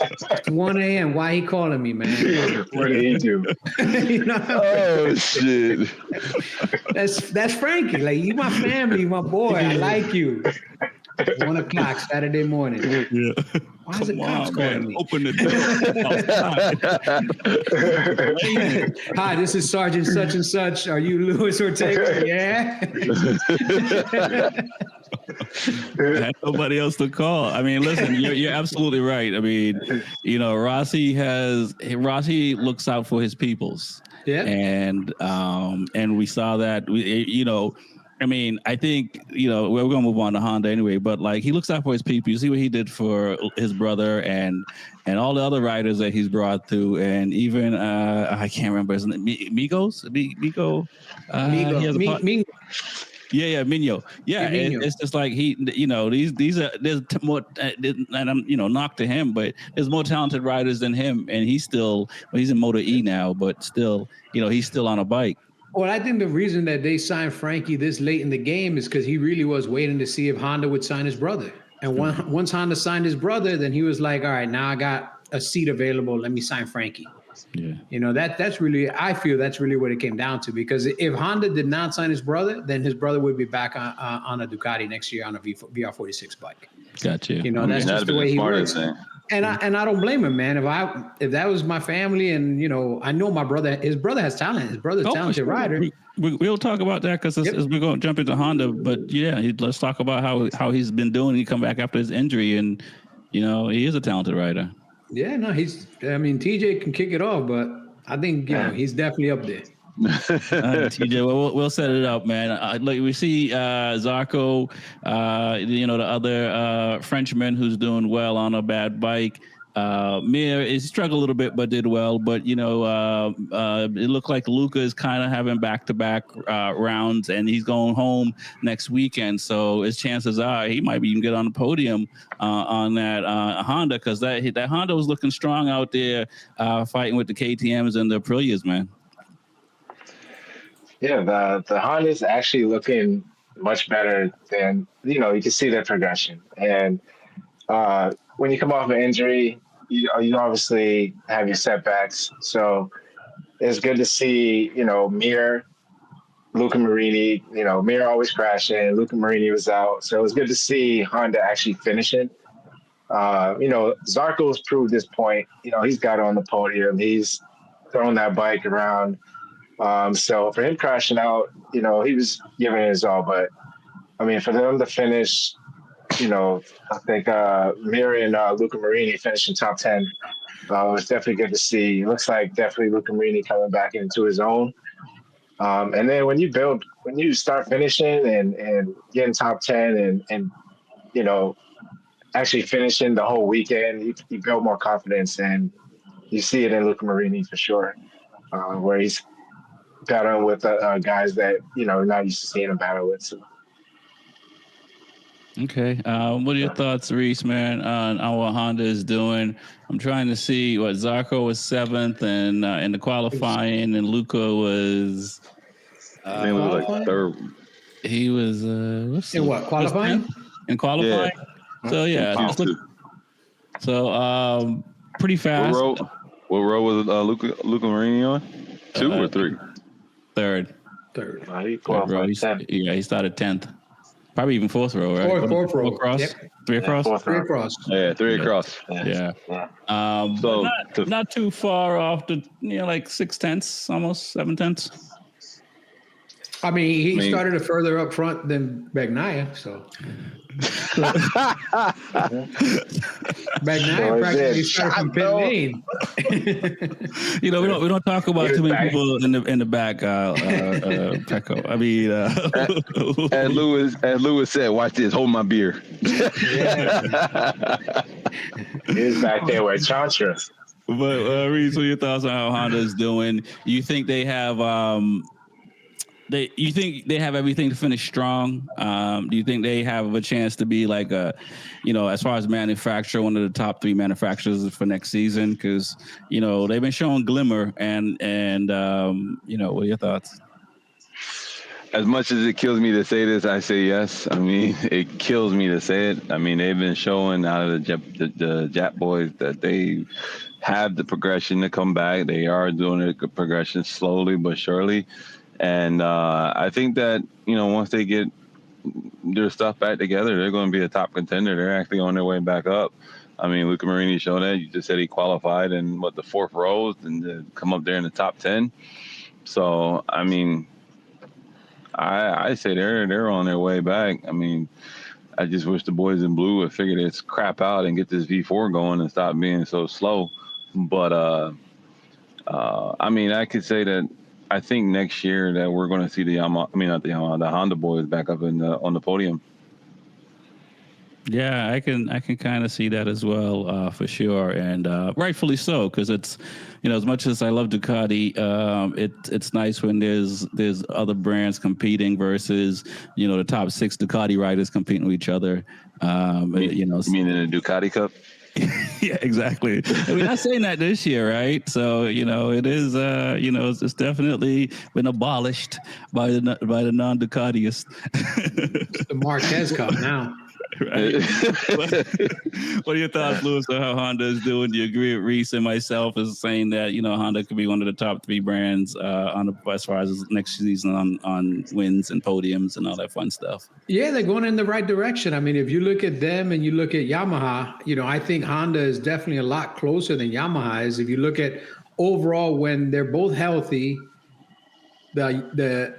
It's 1 a.m. Why he calling me, man? What did he do? Oh shit! That's Frankie. Like, you my family, my boy. I like you. 1 o'clock Saturday morning. Yeah. Why is the cops calling me? Open the door. Hi, this is Sergeant such and such. Are you Luis Ortega? Yeah. I had nobody else to call. I mean, listen, you're absolutely right. I mean, Rossi looks out for his peoples. Yeah. And we saw that, I mean, I think, we're going to move on to Honda anyway, but like he looks out for his people. You see what he did for his brother and all the other riders that he's brought through. And even, I can't remember, isn't it Migos? Migo? He has a Yeah, Mino. Yeah, it's just like these are there's more, and I'm knock to him, but there's more talented riders than him, and he's in Moto E now, but still, he's still on a bike. Well, I think the reason that they signed Frankie this late in the game is because he really was waiting to see if Honda would sign his brother. And once Honda signed his brother, then he was like, all right, now I got a seat available. Let me sign Frankie. Yeah. That's really, I feel that's really what it came down to, because if Honda did not sign his brother, then his brother would be back on a Ducati next year on a VR46 bike. Gotcha. That's just the way he works. And I don't blame him, man. If that was my family, and I know his brother has talent. His brother's a talented rider. We'll talk about that because as we're going to jump into Honda. But let's talk about how he's been doing. He come back after his injury, and he is a talented rider. Yeah, no, TJ can kick it off, but I think he's definitely up there. TJ, we'll set it up, man. Look, we see Zarco, the other Frenchman who's doing well on a bad bike. Mir is struggled a little bit, but did well. But it looked like Luca is kind of having back-to-back rounds, and he's going home next weekend. So his chances are he might even get on the podium on that Honda, because that Honda was looking strong out there, fighting with the KTM's and the Aprilias, man. Yeah, the Honda's actually looking much better than, you can see their progression. And when you come off an injury, you obviously have your setbacks. So it's good to see, Mir, Luca Marini, Mir always crashing, Luca Marini was out. So it was good to see Honda actually finishing. Zarco's proved this point. He's got on the podium. He's thrown that bike around. So for him crashing out, he was giving it his all. But, for them to finish, I think Mir and Luca Marini finishing top 10. It was definitely good to see. It looks like definitely Luca Marini coming back into his own. And then when you start finishing and getting top 10 and actually finishing the whole weekend, you build more confidence, and you see it in Luca Marini for sure, where he's battling with guys that not used to seeing him battle with. So. Okay, what are your thoughts, Reese, man, on what Honda is doing? I'm trying to see what Zarco was 7th and in the qualifying, and Luca was. I think it was like 3rd. He was in what, qualifying? In qualifying. Yeah. So yeah, pretty fast. What row was Luca Marini on? 2 or 3? Third. He qualified 10th. Yeah, he started 10th. Probably even 4th row, right? Fourth row. 4 across? Yep. 3 across? 3 across. Yeah, 3 across. Yeah. So not too far off the, like 6/10, almost 7/10. He started it further up front than Bagnaia, so. Bagnaia practically started from pit lane. We don't talk about too many people in the back, Pecco. As Lewis said, watch this, hold my beer. He was back there with Chantra. But Reese, what are your thoughts on how Honda is doing? You think they have you think they have everything to finish strong? Do you think they have a chance to be like as far as manufacturer, one of the top 3 manufacturers for next season? Because they've been showing glimmer, and what are your thoughts? As much as it kills me to say this, I say yes. It kills me to say it. They've been showing out of the Jap boys that they have the progression to come back. They are doing a progression slowly but surely. And I think that, once they get their stuff back together, they're going to be a top contender. They're actually on their way back up. Luca Marini showed that. You just said he qualified in, the 4th row and to come up there in the top 10. So, I say they're on their way back. I just wish the boys in blue would figure this crap out and get this V4 going and stop being so slow. But, I could say that I think next year that we're going to see the Honda boys back up on the podium. Yeah, I can kind of see that as well, for sure, and rightfully so, because it's, as much as I love Ducati, it's nice when there's other brands competing versus the top 6 Ducati riders competing with each other. You mean in the Ducati Cup? Yeah, exactly. We're not saying that this year, right? So it is, it's definitely been abolished by the non-Ducatiists. It's the Marquez Cup now. Right. What are your thoughts, Lewis, on how Honda is doing? Do you agree with Reese and myself as saying that Honda could be one of the top 3 brands as far as next season on wins and podiums and all that fun stuff? Yeah, they're going in the right direction. I mean, if you look at them and you look at Yamaha, I think Honda is definitely a lot closer than Yamaha is. If you look at overall, when they're both healthy, the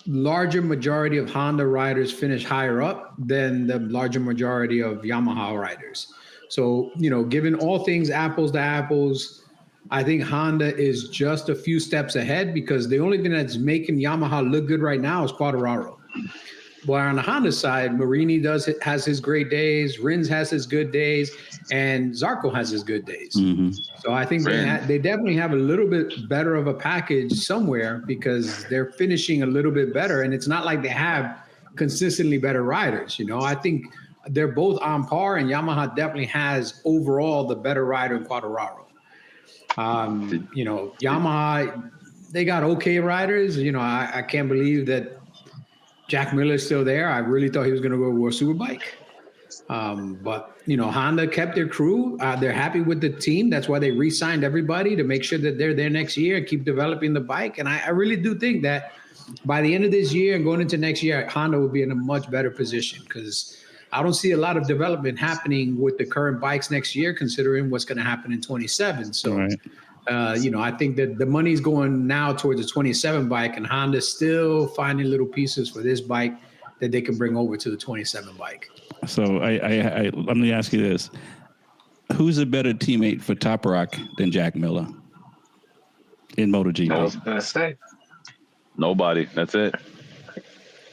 larger majority of Honda riders finish higher up than the larger majority of Yamaha riders. So, given all things apples to apples, I think Honda is just a few steps ahead, because the only thing that's making Yamaha look good right now is Quartararo. But on the Honda side, Marini has his great days, Rins has his good days, and Zarco has his good days. Mm-hmm. So I think they definitely have a little bit better of a package somewhere, because they're finishing a little bit better. And it's not like they have consistently better riders. I think they're both on par, and Yamaha definitely has overall the better rider in Quartararo. Yamaha, they got okay riders. I can't believe that Jack Miller's still there. I really thought he was going to go World Superbike. But Honda kept their crew. They're happy with the team. That's why they re-signed everybody, to make sure that they're there next year and keep developing the bike. And I really do think that by the end of this year and going into next year, Honda will be in a much better position, because I don't see a lot of development happening with the current bikes next year, considering what's going to happen in 27. So, right. I think that the money's going now towards the 27 bike, and Honda's still finding little pieces for this bike that they can bring over to the 27 bike. So I let me ask you this: who's a better teammate for Top Rock than Jack Miller in MotoGP? I was gonna say nobody. That's it.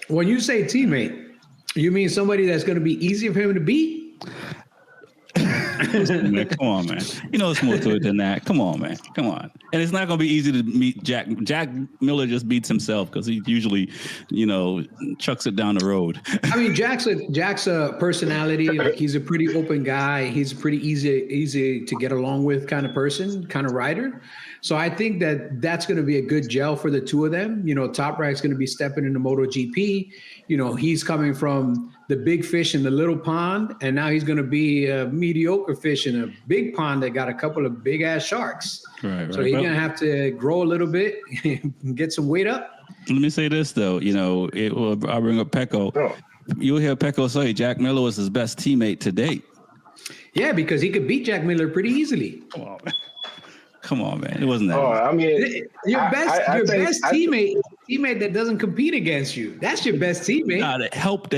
When you say teammate, you mean somebody that's going to be easier for him to beat? Man, come on, man. It's more to it than that. Come on, man. Come on. And it's not going to be easy to meet Jack. Jack Miller just beats himself, because he usually, chucks it down the road. I mean, Jack's a personality. Like, he's a pretty open guy. He's a pretty easy to get along with kind of person, kind of rider. So I think that's going to be a good gel for the two of them. Top Rack's going to be stepping into MotoGP. He's coming from the big fish in the little pond, and now he's going to be a mediocre fish in a big pond that got a couple of big ass sharks. Right. So he's going to have to grow a little bit, get some weight up. Let me say this though, I'll bring up Pecco. Oh. You'll hear Pecco say Jack Miller was his best teammate to date. Yeah, because he could beat Jack Miller pretty easily. Come on, man. It wasn't that. Oh, I mean, your best teammate that doesn't compete against you. That's your best teammate. Nah, they help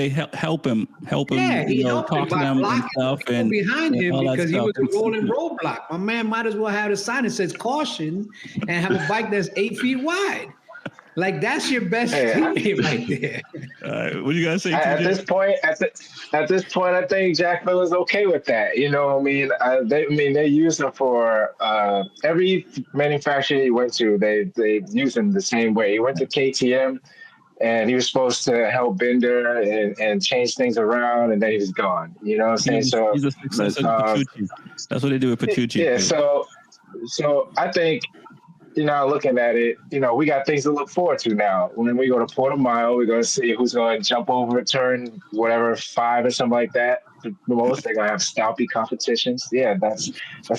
him. Yeah, he helped talk to them and stuff, and behind him, because he was a rolling roadblock. My man might as well have a sign that says caution and have a bike that's 8 feet wide. Like, that's your best teammate right there. What do you guys say? At this point, I think Jack Miller's okay with that. They use him for every manufacturer he went to. They use him the same way. He went to KTM, and he was supposed to help Binder and change things around, and then he was gone. You know what I'm saying? So he's a successor to Petrucci. That's what they do with Petrucci. Yeah. So I think, looking at it, we got things to look forward to now. When we go to Portimao, we're going to see who's going to jump over turn, 5 or something like that. The most, they're going to have stompy competitions. Yeah, that's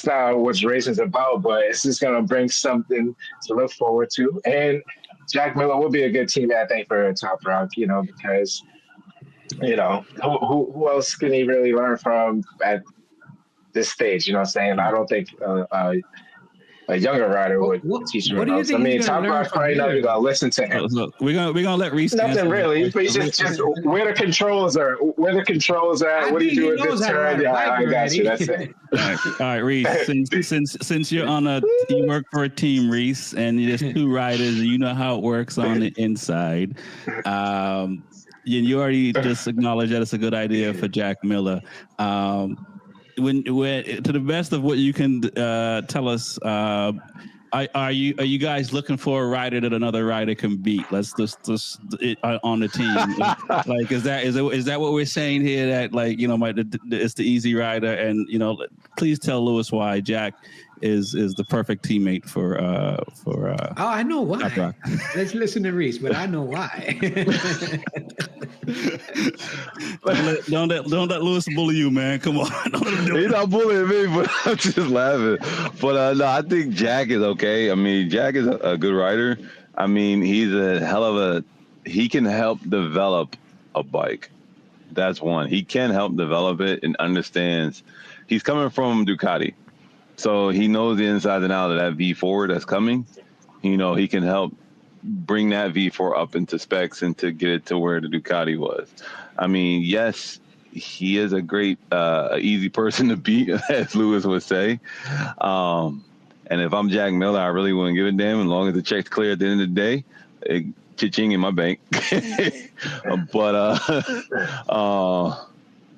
not what racing's about, but it's just going to bring something to look forward to. And Jack Miller would be a good team, I think, for Top Rock, because, who else can he really learn from at this stage? You know what I'm saying? I don't think a younger rider would teach him. What do you think? I mean, he's Top gonna learn Rock's probably not even gonna listen to him. So we're gonna let Reese. Nothing really, but just where the controls are. Where the controls are. What do you do with this turn? Yeah, I got you. That's it. All right, Reese. Since you're you work for a team, Reese, and there's two riders, and you know how it works on the inside. You already just acknowledged that it's a good idea for Jack Miller. When to the best of what you can tell us, are you guys looking for a rider that another rider can beat? Let's just on the team. Like, is that what we're saying here? That, like, it's the easy rider, and please tell Lewis why Jack is the perfect teammate for. I know why. Let's listen to Reese, but I know why. don't let Lewis bully you, man. Come on. He's not bullying me, but I'm just laughing. But no, I think Jack is okay. I mean, Jack is a good rider. I mean, he's a hell of he can help develop a bike. That's one. He can help develop it and understands. He's coming from Ducati. So he knows the inside and out of that V4 that's coming. He can help bring that V4 up into specs and to get it to where the Ducati was. I mean, yes, he is a great, easy person to beat, as Lewis would say. And if I'm Jack Miller, I really wouldn't give a damn as long as the check's clear at the end of the day. Cha-ching in my bank.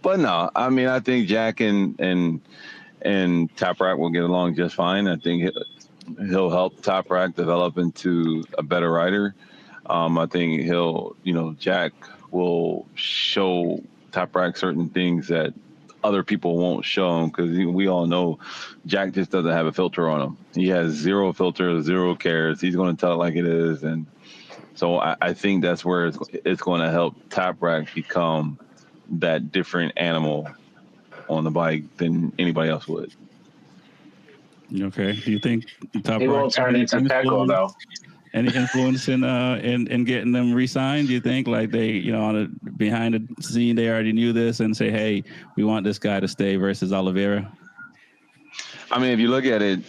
But no, I mean, I think Jack and Toprak will get along just fine. I think he'll help Toprak develop into a better rider. I think Jack will show Toprak certain things that other people won't show him, because we all know Jack just doesn't have a filter on him. He has zero filter, zero cares. He's going to tell it like it is. And so I think that's where it's going to help Toprak become that different animal on the bike than anybody else would. Okay. Do you think Toprak he won't turn into Pecco, though? Any influence in getting them re-signed? Do you think, like, they, behind the scene, they already knew this and say, hey, we want this guy to stay versus Oliveira? I mean, if you look at it,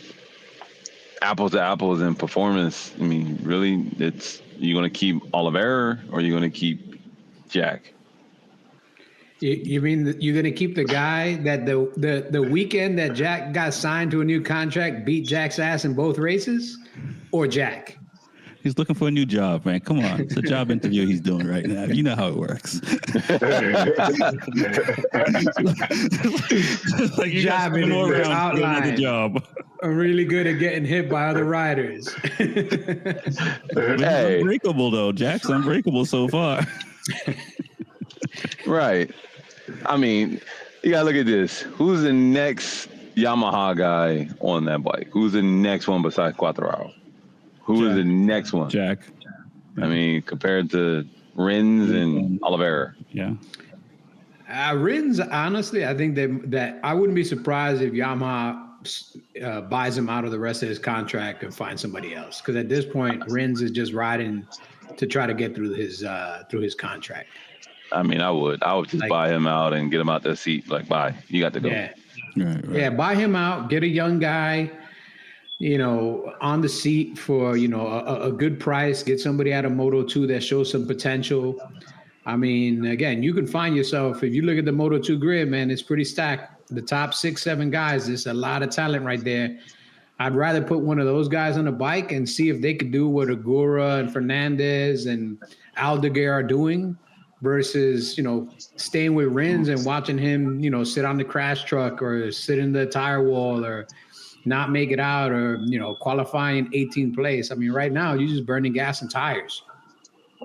apples to apples in performance, I mean, really, you going to keep Oliveira or you going to keep Jack? You mean you're going to keep the guy that the weekend that Jack got signed to a new contract beat Jack's ass in both races, or Jack? He's looking for a new job, man. Come on. It's a job interview he's doing right now. You know how it works. Like, you job got more around outline. The job. I'm really good at getting hit by other riders. Hey. Unbreakable, though. Jack's unbreakable so far. Right. I mean, you got to look at this. Who's the next Yamaha guy on that bike? Who's the next one besides Quartararo? Who is the next one? Jack. I mean, compared to Rins and Oliveira. Yeah. Rins, honestly, I think that I wouldn't be surprised if Yamaha buys him out of the rest of his contract and finds somebody else. Because at this point, Rins is just riding to try to get through his contract. I mean, I would just buy him out and get him out the seat. Like, bye, you got to go. Yeah. Right. Yeah, buy him out, get a young guy, on the seat for, a good price, get somebody out of Moto2 that shows some potential. I mean, again, you can find yourself, if you look at the Moto2 grid, man, it's pretty stacked. The top 6-7 guys, there's a lot of talent right there. I'd rather put one of those guys on a bike and see if they could do what Agura and Fernandez and Aldeguer are doing versus, staying with Rins and watching him, sit on the crash truck or sit in the tire wall or not make it out or, qualifying 18th place. I mean, right now, you're just burning gas and tires.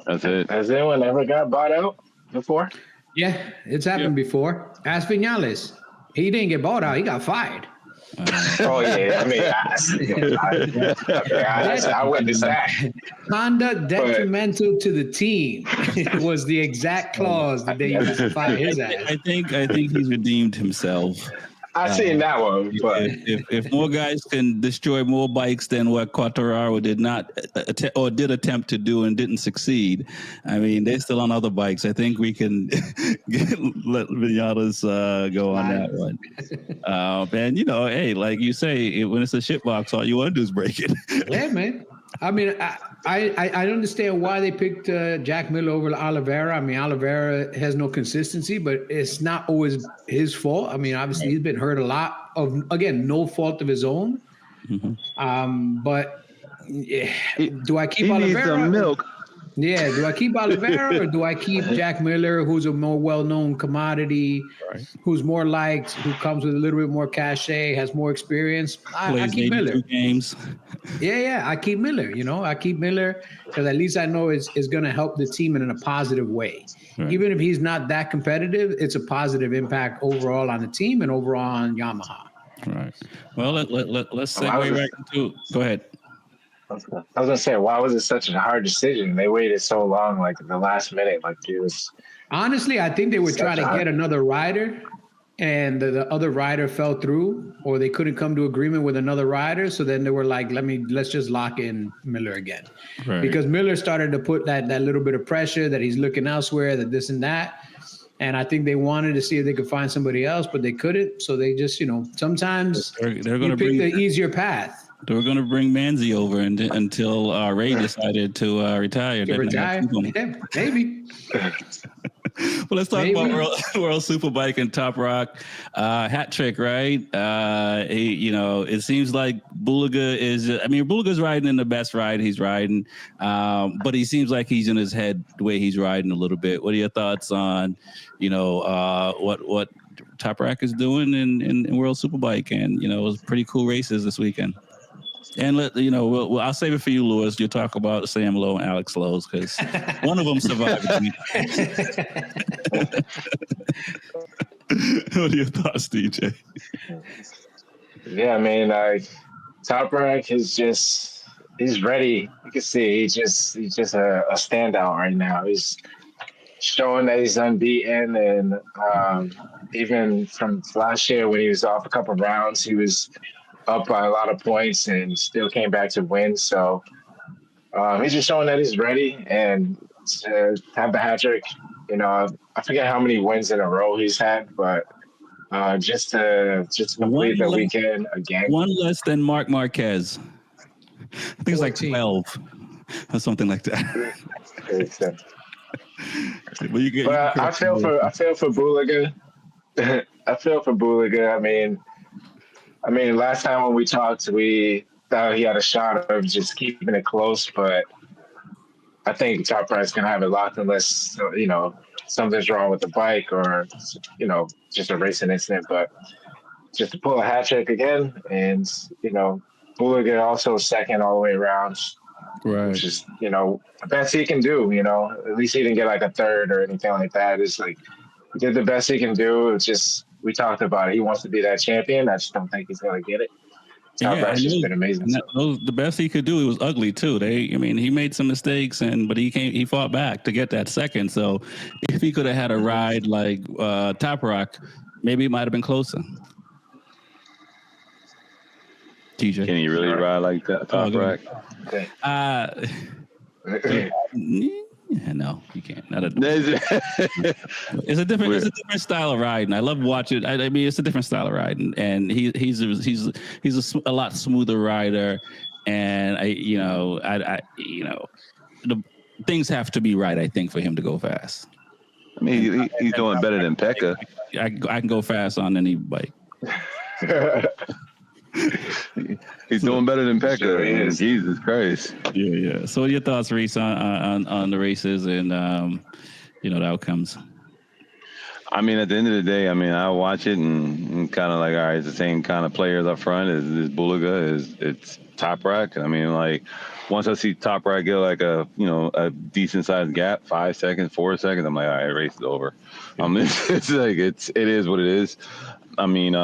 That's it. Has anyone ever got bought out before? Yeah, it's happened before. Ask Vinales. He didn't get bought out. He got fired. Oh, yeah. I mean, I witnessed that. Conduct detrimental to the team was the exact clause that they used to fire his ass. I think he's redeemed himself. I seen that one, but if more guys can destroy more bikes than what Quartararo did not did attempt to do and didn't succeed, I mean, they're still on other bikes. I think we can let Vinales go on that one. And hey, like you say, when it's a shit box, all you want to do is break it. Yeah, man. I mean, I understand why they picked Jack Miller over Oliveira. I mean, Oliveira has no consistency, but it's not always his fault. I mean, obviously he's been hurt a lot of, again, no fault of his own. But do I keep Oliveira? He needs some milk. Yeah, do I keep Oliveira or do I keep Jack Miller, who's a more well-known commodity, who's more liked, who comes with a little bit more cachet, has more experience? I keep Miller. Games. Yeah, I keep Miller. I keep Miller because at least I know it's going to help the team in a positive way. Right. Even if he's not that competitive, it's a positive impact overall on the team and overall on Yamaha. Right. Well, let's segue right into. Go ahead. I was gonna say, why was it such a hard decision? They waited so long, like the last minute, like it was. Honestly, I think they were trying to get another rider, and the other rider fell through, or they couldn't come to agreement with another rider. So then they were like, let's just lock in Miller again, because Miller started to put that little bit of pressure that he's looking elsewhere, that this and that. And I think they wanted to see if they could find somebody else, but they couldn't. So they just, sometimes they're going to pick the easier path. They were going to bring Manzi over until Ray decided to retire. Retire? Yeah, maybe. Well, let's talk about World Superbike and Top Rock. Hat trick, right? It seems like Bulaga Bulaga's riding in the best ride he's riding, but he seems like he's in his head the way he's riding a little bit. What are your thoughts on, what Top Rock is doing in World Superbike? And, it was pretty cool races this weekend. And I'll save it for you, Lewis. You'll talk about Sam Lowe and Alex Lowe's because one of them survived. What are your thoughts, DJ? Yeah, I mean, Top Rock he's ready. You can see he's just a standout right now. He's showing that he's unbeaten, and even from last year when he was off a couple rounds, he was up by a lot of points and still came back to win. So he's just showing that he's ready, and to have the hat trick, I forget how many wins in a row he's had, but just to complete the weekend again. One less than Marc Marquez. I think it's like 12 or something like that. I feel for Bulaga. I feel for Bulaga. I mean, last time when we talked, we thought he had a shot of just keeping it close, but I think Top Rock's going to have it locked unless, something's wrong with the bike or, just a racing incident. But just to pull a hat trick again, and, Bulaga also second all the way around, which is, the best he can do, At least he didn't get like a third or anything like that. It's like he did the best he can do. It's just, we talked about it. He wants to be that champion. I just don't think he's going to get it. Top Rock's just been amazing. The best he could do, it was ugly too. He made some mistakes, but he fought back to get that second. So if he could have had a ride like Top Rock, maybe it might have been closer. TJ, can he really ride like that, Top Rock? No, you can't. It's a different style of riding. I love watching. I mean, it's a different style of riding, and he's a lot smoother rider. And the things have to be right, I think, for him to go fast. I mean, he's doing better than Pekka. I can go fast on any bike. He's doing better than Pekka. Sure, Jesus Christ. Yeah. So what are your thoughts, Reese, on the races and the outcomes? I mean, at the end of the day, I watch it and kind of like, all right, it's the same kind of players up front as Bulaga, it's Top Rock. I mean, like once I see Top Rock get like a decent sized gap, 5 seconds, 4 seconds, I'm like, all right, race is over. It's like it is what it is. I mean,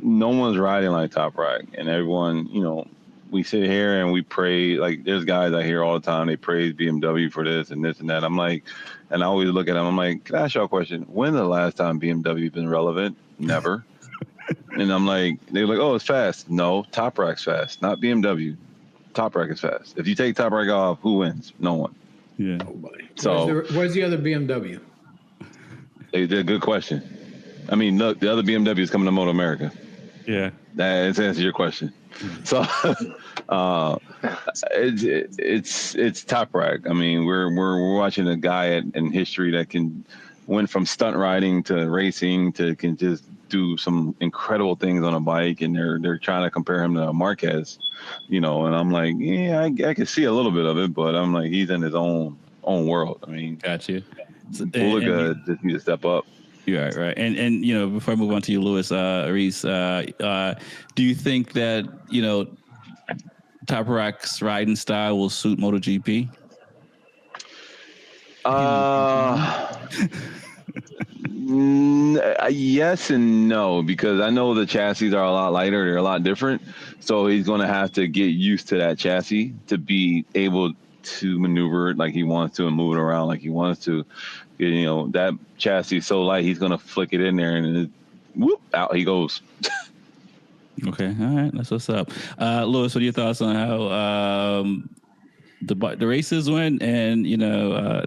no one's riding like Top Rock, and everyone, we sit here and we pray. Like, there's guys I hear all the time, they praise BMW for this and this and that. I'm like, and I always look at them, I'm like, can I ask y'all a question? When the last time BMW been relevant? Never. And I'm like, they're like, oh, it's fast. No, Top Rack's fast, not BMW. Top Rack is fast. If you take Top Rack off, who wins? No one. Yeah. Nobody. So Where's the other BMW? they did a good question. I mean, look, the other BMW is coming to Moto America. Yeah. That answers your question. So it's Top Rack. I mean, we're watching a guy in history that went from stunt riding to racing to can just do some incredible things on a bike, and they're trying to compare him to Marquez, and I'm like, yeah, I can see a little bit of it, but I'm like, he's in his own world. I mean, Got you. Bulaga just need to step up. Yeah, right. And before I move on to you, Louis, Reese, do you think that Top Rack's riding style will suit MotoGP? Yes and no, because I know the chassis are a lot lighter. They're a lot different. So he's going to have to get used to that chassis to be able to maneuver it like he wants to and move it around like he wants to. That chassis is so light, he's going to flick it in there and whoop, out he goes. Okay. All right. That's what's up. Louis, what are your thoughts on how the races went and,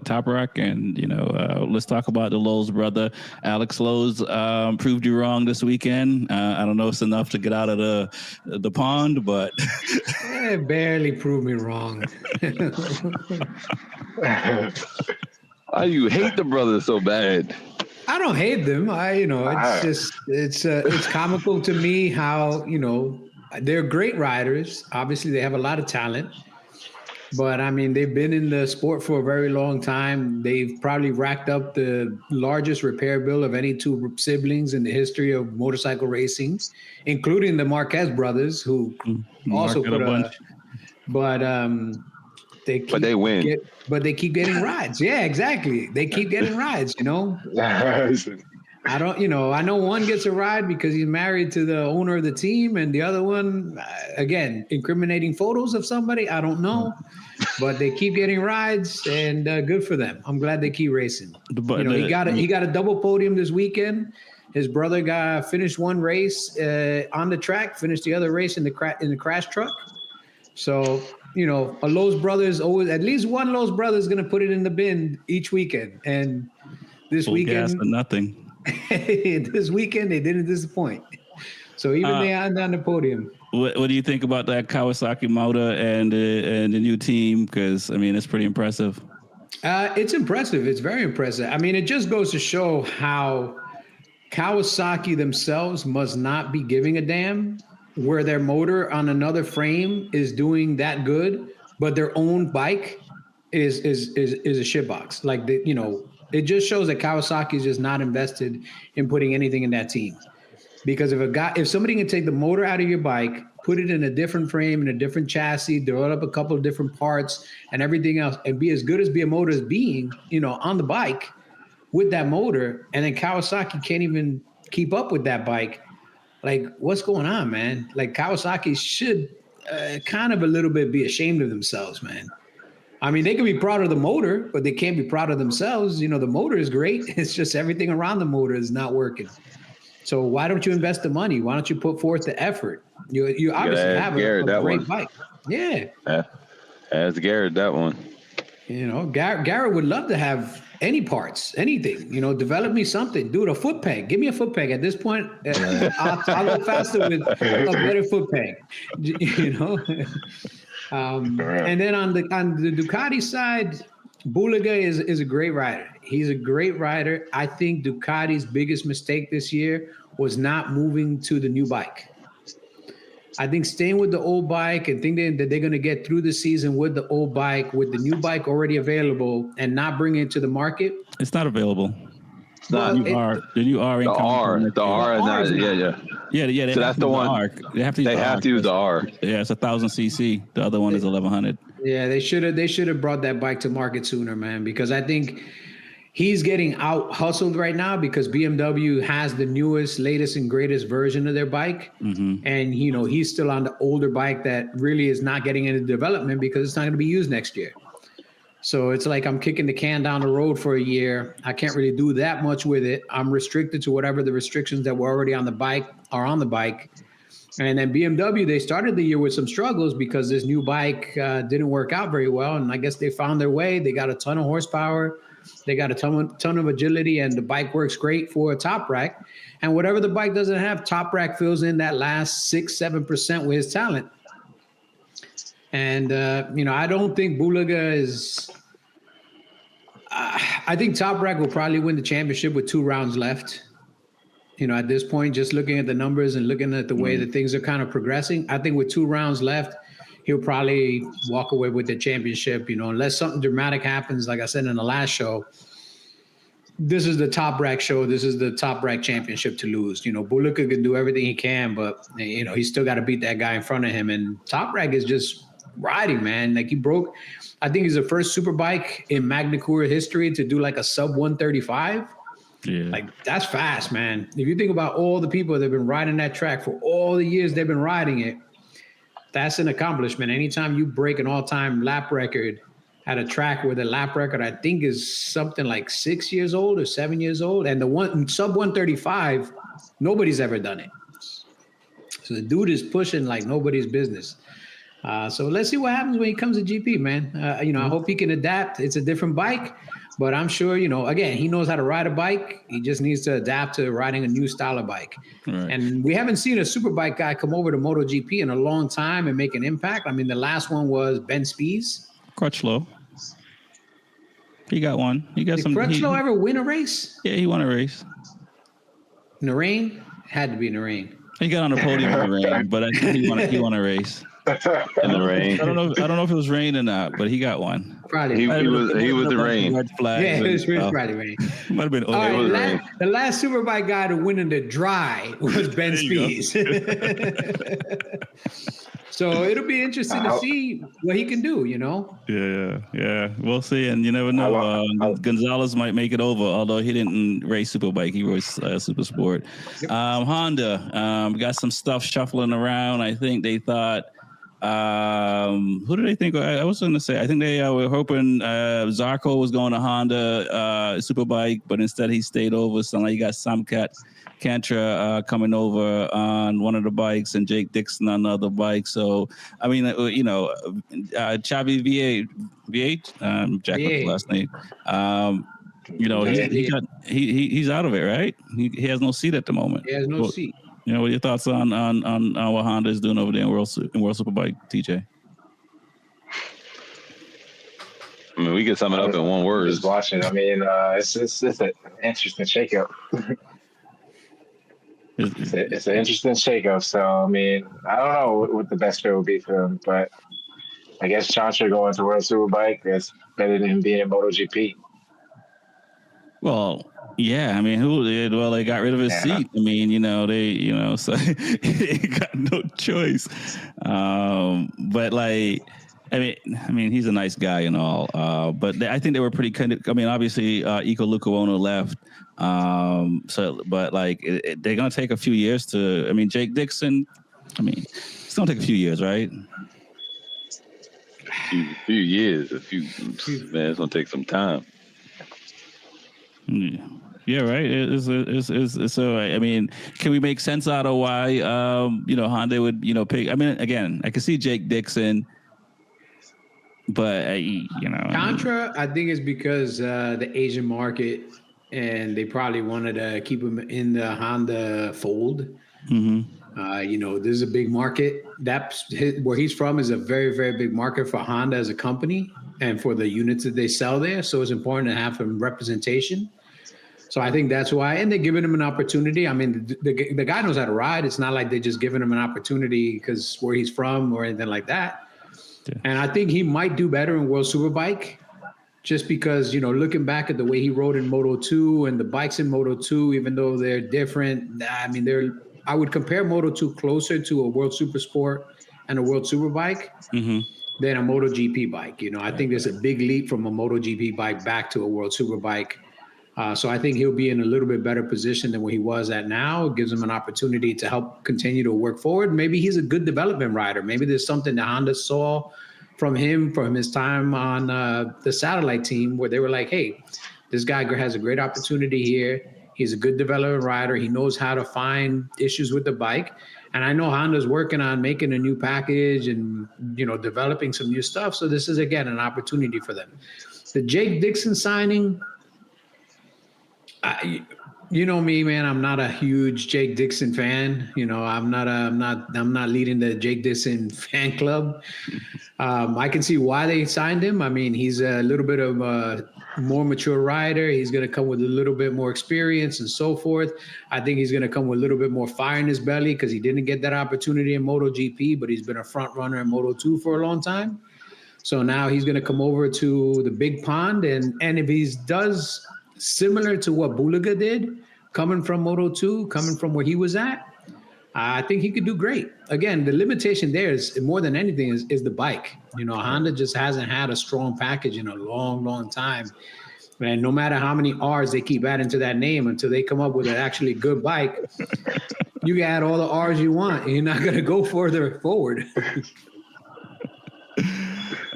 Top Rack and, let's talk about the Lowe's brother. Alex Lowe's proved you wrong this weekend. I don't know if it's enough to get out of the pond, but. It barely proved me wrong. Why you hate the brother so bad? I don't hate them. It's comical to me how, they're great riders. Obviously, they have a lot of talent. But, I mean, they've been in the sport for a very long time. They've probably racked up the largest repair bill of any two siblings in the history of motorcycle racing, including the Marquez brothers, who also put a bunch. But they win. But they keep getting rides. Yeah, exactly. They keep getting rides, I know one gets a ride because he's married to the owner of the team, and the other one, again, incriminating photos of somebody. I don't know, but they keep getting rides, and good for them. I'm glad they keep racing. He got a double podium this weekend. His brother finished one race on the track, finished the other race in the crash truck. So, a Lowe's brother is always, at least one Lowe's brother is going to put it in the bin each weekend. And this weekend, gas for nothing. This weekend they didn't disappoint. So even they aren't on the podium. What do you think about that Kawasaki motor and the new team? Because it's pretty impressive. It's impressive. It's very impressive. I mean, it just goes to show how Kawasaki themselves must not be giving a damn where their motor on another frame is doing that good, but their own bike is a shitbox. Like it just shows that Kawasaki is just not invested in putting anything in that team. Because if somebody can take the motor out of your bike, put it in a different frame, in a different chassis, develop a couple of different parts and everything else, and be as good as BMWoto is being, on the bike with that motor, and then Kawasaki can't even keep up with that bike. Like, what's going on, man? Like, Kawasaki should kind of a little bit be ashamed of themselves, man. I mean, they can be proud of the motor, but they can't be proud of themselves. The motor is great. It's just everything around the motor is not working. So why don't you invest the money? Why don't you put forth the effort? You obviously have a great bike. Yeah. As Garrett, that one. Garrett would love to have any parts, anything, develop me something, do it, a foot peg. Give me a foot peg. At this point, I'll go faster with a better foot peg, And then on the Ducati side, Bulaga is a great rider. He's a great rider. I think Ducati's biggest mistake this year was not moving to the new bike. I think staying with the old bike and thinking that they're going to get through the season with the old bike, with the new bike already available, and not bring it to the market. It's not available. It's not. The new R. The R is not. Yeah. So that's the one. They have to use the R. Yeah, it's 1,000 cc. The other one is 1,100. Yeah, they should have brought that bike to market sooner, man. Because I think he's getting out hustled right now because BMW has the newest, latest, and greatest version of their bike. Mm-hmm. And, he's still on the older bike that really is not getting into development because it's not going to be used next year. So it's like I'm kicking the can down the road for a year. I can't really do that much with it. I'm restricted to whatever the restrictions that were already on the bike are on the bike. And then BMW, they started the year with some struggles because this new bike didn't work out very well. And I guess they found their way. They got a ton of horsepower. They got a ton of agility, and the bike works great for a top rack. And whatever the bike doesn't have, top rack fills in that last 6-7% with his talent. And, I don't think Bulaga is I think Top Rack will probably win the championship with 2 rounds left. At this point, just looking at the numbers and looking at the way that things are kind of progressing, I think with 2 rounds left, he'll probably walk away with the championship, unless something dramatic happens. Like I said in the last show, this is the Top Rack show. This is the Top Rack championship to lose. Bulaga can do everything he can, but, he's still got to beat that guy in front of him. And Top Rack is just riding, man. Like I think he's the first superbike in Magna-Cura history to do like a sub 135. Yeah. Like, that's fast, man. If you think about all the people that have been riding that track for all the years they've been riding it, that's an accomplishment. Anytime you break an all-time lap record at a track where the lap record, I think, is something like 6 years old or 7 years old, and the one sub 135, nobody's ever done it. So the dude is pushing like nobody's business. So let's see what happens when he comes to GP, man. I hope he can adapt. It's a different bike, but I'm sure, again, he knows how to ride a bike. He just needs to adapt to riding a new style of bike. Right. And we haven't seen a superbike guy come over to MotoGP in a long time and make an impact. I mean, the last one was Ben Spies. Crutchlow. He got one. He got Did some. Crutchlow ever win a race? Yeah, he won a race. In the rain? Had to be in the rain. He got on the podium in the rain, but I think he won a race. In the rain. I don't know if it was rain or not, but he got one. Friday. He was the rain. Red flags Yeah, it was and, Friday rain. Might have been. All right, was rain. the last superbike guy to win in the dry was Ben Spies. So it'll be interesting to see what he can do, Yeah. We'll see, and you never know. Gonzalez might make it over, although he didn't race Superbike. He raced Super Sport. Yep. Honda got some stuff shuffling around. I think they thought. Who did they think? I was going to say, I think they were hoping Zarco was going to Honda Superbike, but instead he stayed over. So now you got Samkat Kantra coming over on one of the bikes and Jake Dixon on the other bike. So, I mean, Xavi V8, Jack was the last name. He's out of it, right? He has no seat at the moment. He has no seat. What are your thoughts on what Honda is doing over there in World Superbike, TJ? I mean, we can sum it up in one word. Just watching. I mean, it's an interesting shakeup. It's an interesting shakeup. So, I mean, I don't know what the best fit would be for him, but I guess Chantra going to World Superbike, that's better than him being in MotoGP. Well, yeah, I mean, they got rid of his seat. I mean, so he got no choice. But like, I mean, he's a nice guy and all. But I think they were pretty kind of. I mean, obviously, Iko Lukowono left. But like, they're gonna take a few years to. I mean, Jake Dixon. I mean, it's gonna take a few years, right? A few years, man. It's gonna take some time. Yeah, right. It's so. I mean, can we make sense out of why Honda would pick? I mean, again, I can see Jake Dixon, but Contra, I think is because the Asian market, and they probably wanted to keep him in the Honda fold. Mm-hmm. This is a big market. Where he's from is a very, very big market for Honda as a company and for the units that they sell there. So it's important to have some representation. So I think that's why, and they're giving him an opportunity. I mean, the guy knows how to ride. It's not like they're just giving him an opportunity because where he's from or anything like that. Yeah. And I think he might do better in World Superbike just because, looking back at the way he rode in Moto 2 and the bikes in Moto 2, even though they're different, I mean, I would compare Moto 2 closer to a World Super Sport and a World Superbike than a MotoGP bike. I think there's a big leap from a MotoGP bike back to a World Superbike. So I think he'll be in a little bit better position than where he was at now. It gives him an opportunity to help continue to work forward. Maybe he's a good development rider. Maybe there's something that Honda saw from him from his time on the satellite team, where they were like, "Hey, this guy has a great opportunity here. He's a good development rider. He knows how to find issues with the bike." And I know Honda's working on making a new package and, developing some new stuff. So this is, again, an opportunity for them. The Jake Dixon signing, you know me, man. I'm not a huge Jake Dixon fan. I'm not leading the Jake Dixon fan club. I can see why they signed him. I mean, he's a little bit of a more mature rider. He's going to come with a little bit more experience and so forth. I think he's going to come with a little bit more fire in his belly because he didn't get that opportunity in MotoGP, but he's been a front runner in Moto2 for a long time. So now he's going to come over to the big pond. And if he does similar to what Bulaga did, coming from Moto2, coming from where he was at, I think he could do great. Again, the limitation there is more than anything is the bike. Honda just hasn't had a strong package in a long, long time. And no matter how many R's they keep adding to that name until they come up with an actually good bike, you can add all the R's you want, and you're not going to go further forward.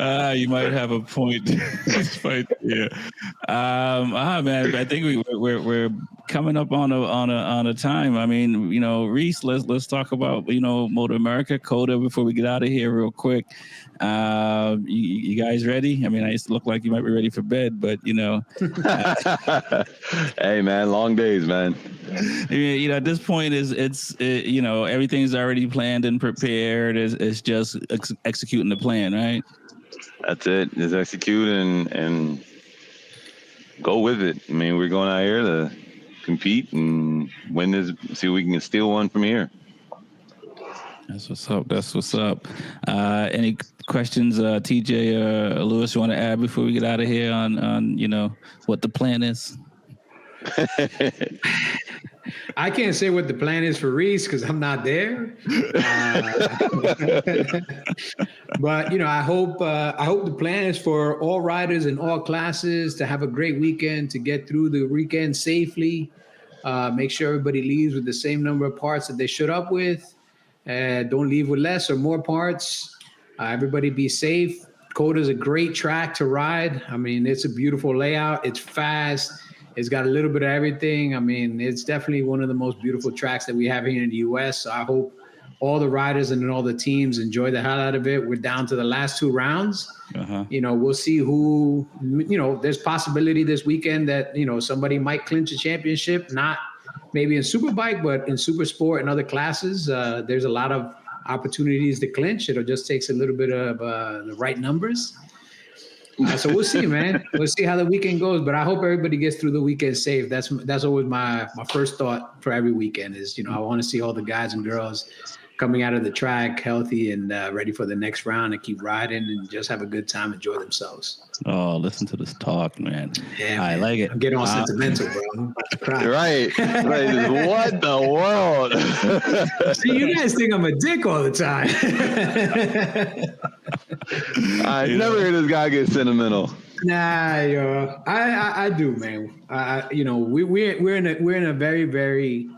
You might have a point. Yeah. Man, I think we're coming up on a time. I mean, Reese, let's talk about Moto America, Coda, before we get out of here real quick. You guys ready? I mean, I used to look like you might be ready for bed, but Hey man, long days, man. At this point it's everything's already planned and prepared. It's just executing the plan, right? That's it. Just execute and go with it. I mean, we're going out here to compete and win this. See if we can steal one from here. That's what's up. Any questions, TJ or Lewis, you want to add before we get out of here on what the plan is? I can't say what the plan is for Reese because I'm not there. But I hope the plan is for all riders in all classes to have a great weekend, to get through the weekend safely. Make sure everybody leaves with the same number of parts that they showed up with. Don't leave with less or more parts. Everybody be safe. Coda is a great track to ride. I mean, it's a beautiful layout. It's fast. It's got a little bit of everything. I mean, it's definitely one of the most beautiful tracks that we have here in the U.S. So I hope all the riders and all the teams enjoy the hell out of it. We're down to the last two rounds. Uh-huh. We'll see who, there's possibility this weekend that, somebody might clinch a championship, not maybe in Superbike, but in Super Sport and other classes. There's a lot of opportunities to clinch. It'll just takes a little bit of the right numbers. So we'll see, man. We'll see how the weekend goes. But I hope everybody gets through the weekend safe. That's always my first thought for every weekend is, I want to see all the guys and girls coming out of the track healthy and ready for the next round and keep riding and just have a good time, enjoy themselves. Oh, listen to this talk, man. Yeah, I man. like it. I'm getting all sentimental, bro. I'm about to cry. Right. What the world? See, you guys think I'm a dick all the time. I never heard this guy get sentimental. Nah, yo, I do, man. We're in a very, very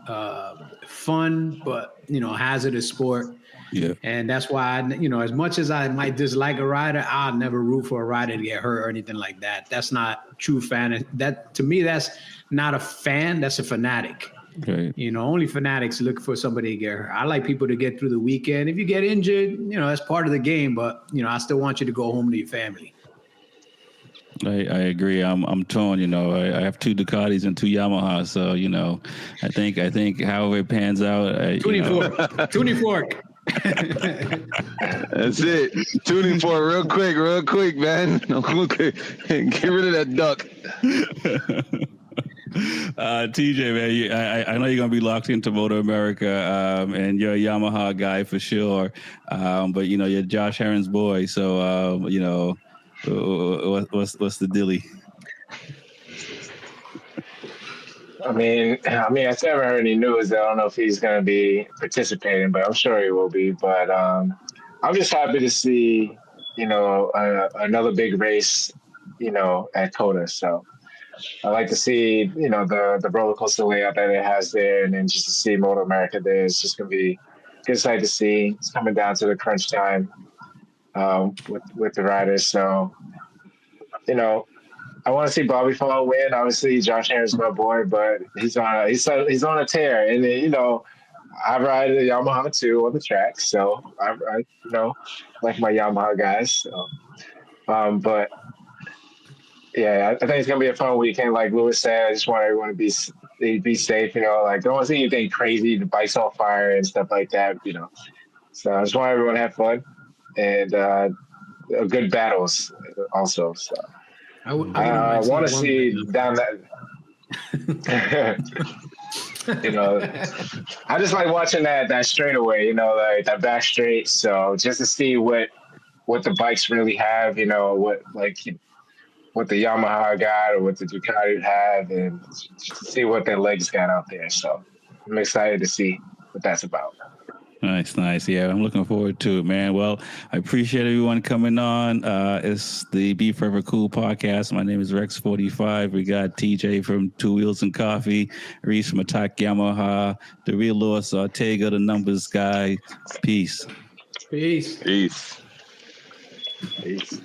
fun but hazardous sport. Yeah. And that's why as much as I might dislike a rider, I'll never root for a rider to get hurt or anything like that. That's not true fan. That to me, that's not a fan. That's a fanatic. Right. Only fanatics look for somebody to get hurt. I like people to get through the weekend. If you get injured, that's part of the game. But I still want you to go home to your family. I agree. I'm torn. I have two Ducatis and two Yamahas, so I think however it pans out. Tuning fork. That's it. Tuning for it real quick, man. Get rid of that duck. TJ, man, I know you're gonna be locked into Moto America, and you're a Yamaha guy for sure. But you're Josh Herron's boy, so what's the dilly? I mean, I never heard any news. I don't know if he's going to be participating, but I'm sure he will be. But I'm just happy to see, another big race, at Coda. So I like to see, the roller coaster layout that it has there, and then just to see Moto America there. It's just going to be a good sight to see. It's coming down to the crunch time. with the riders. So, you know, I want to see Bobby Fall win. Obviously, Josh Aaron's my boy, but he's on a tear, and you know, I ride the Yamaha too on the track, so I you know like my Yamaha guys. So, but yeah, I think it's gonna be a fun weekend. Like Lewis said, I just want everyone to be safe. You know, like don't want to see anything crazy, the bikes on fire and stuff like that. You know, so I just want everyone to have fun and good battles also. So I wouldn't mind want to seeing see down that. You know, I just like watching that straightaway. You know, like that back straight. So just to see what the bikes really have. You know, what the Yamaha got or what the Ducati have, and just to see what their legs got out there. So I'm excited to see what that's about. Nice. Yeah, I'm looking forward to it, man. Well, I appreciate everyone coming on. It's the Be Forever Cool podcast. My name is Rex 45. We got TJ from Two Wheels and Coffee, Reese from Attack Yamaha, the real Louis Ortega, the numbers guy. Peace. Peace. Peace. Peace.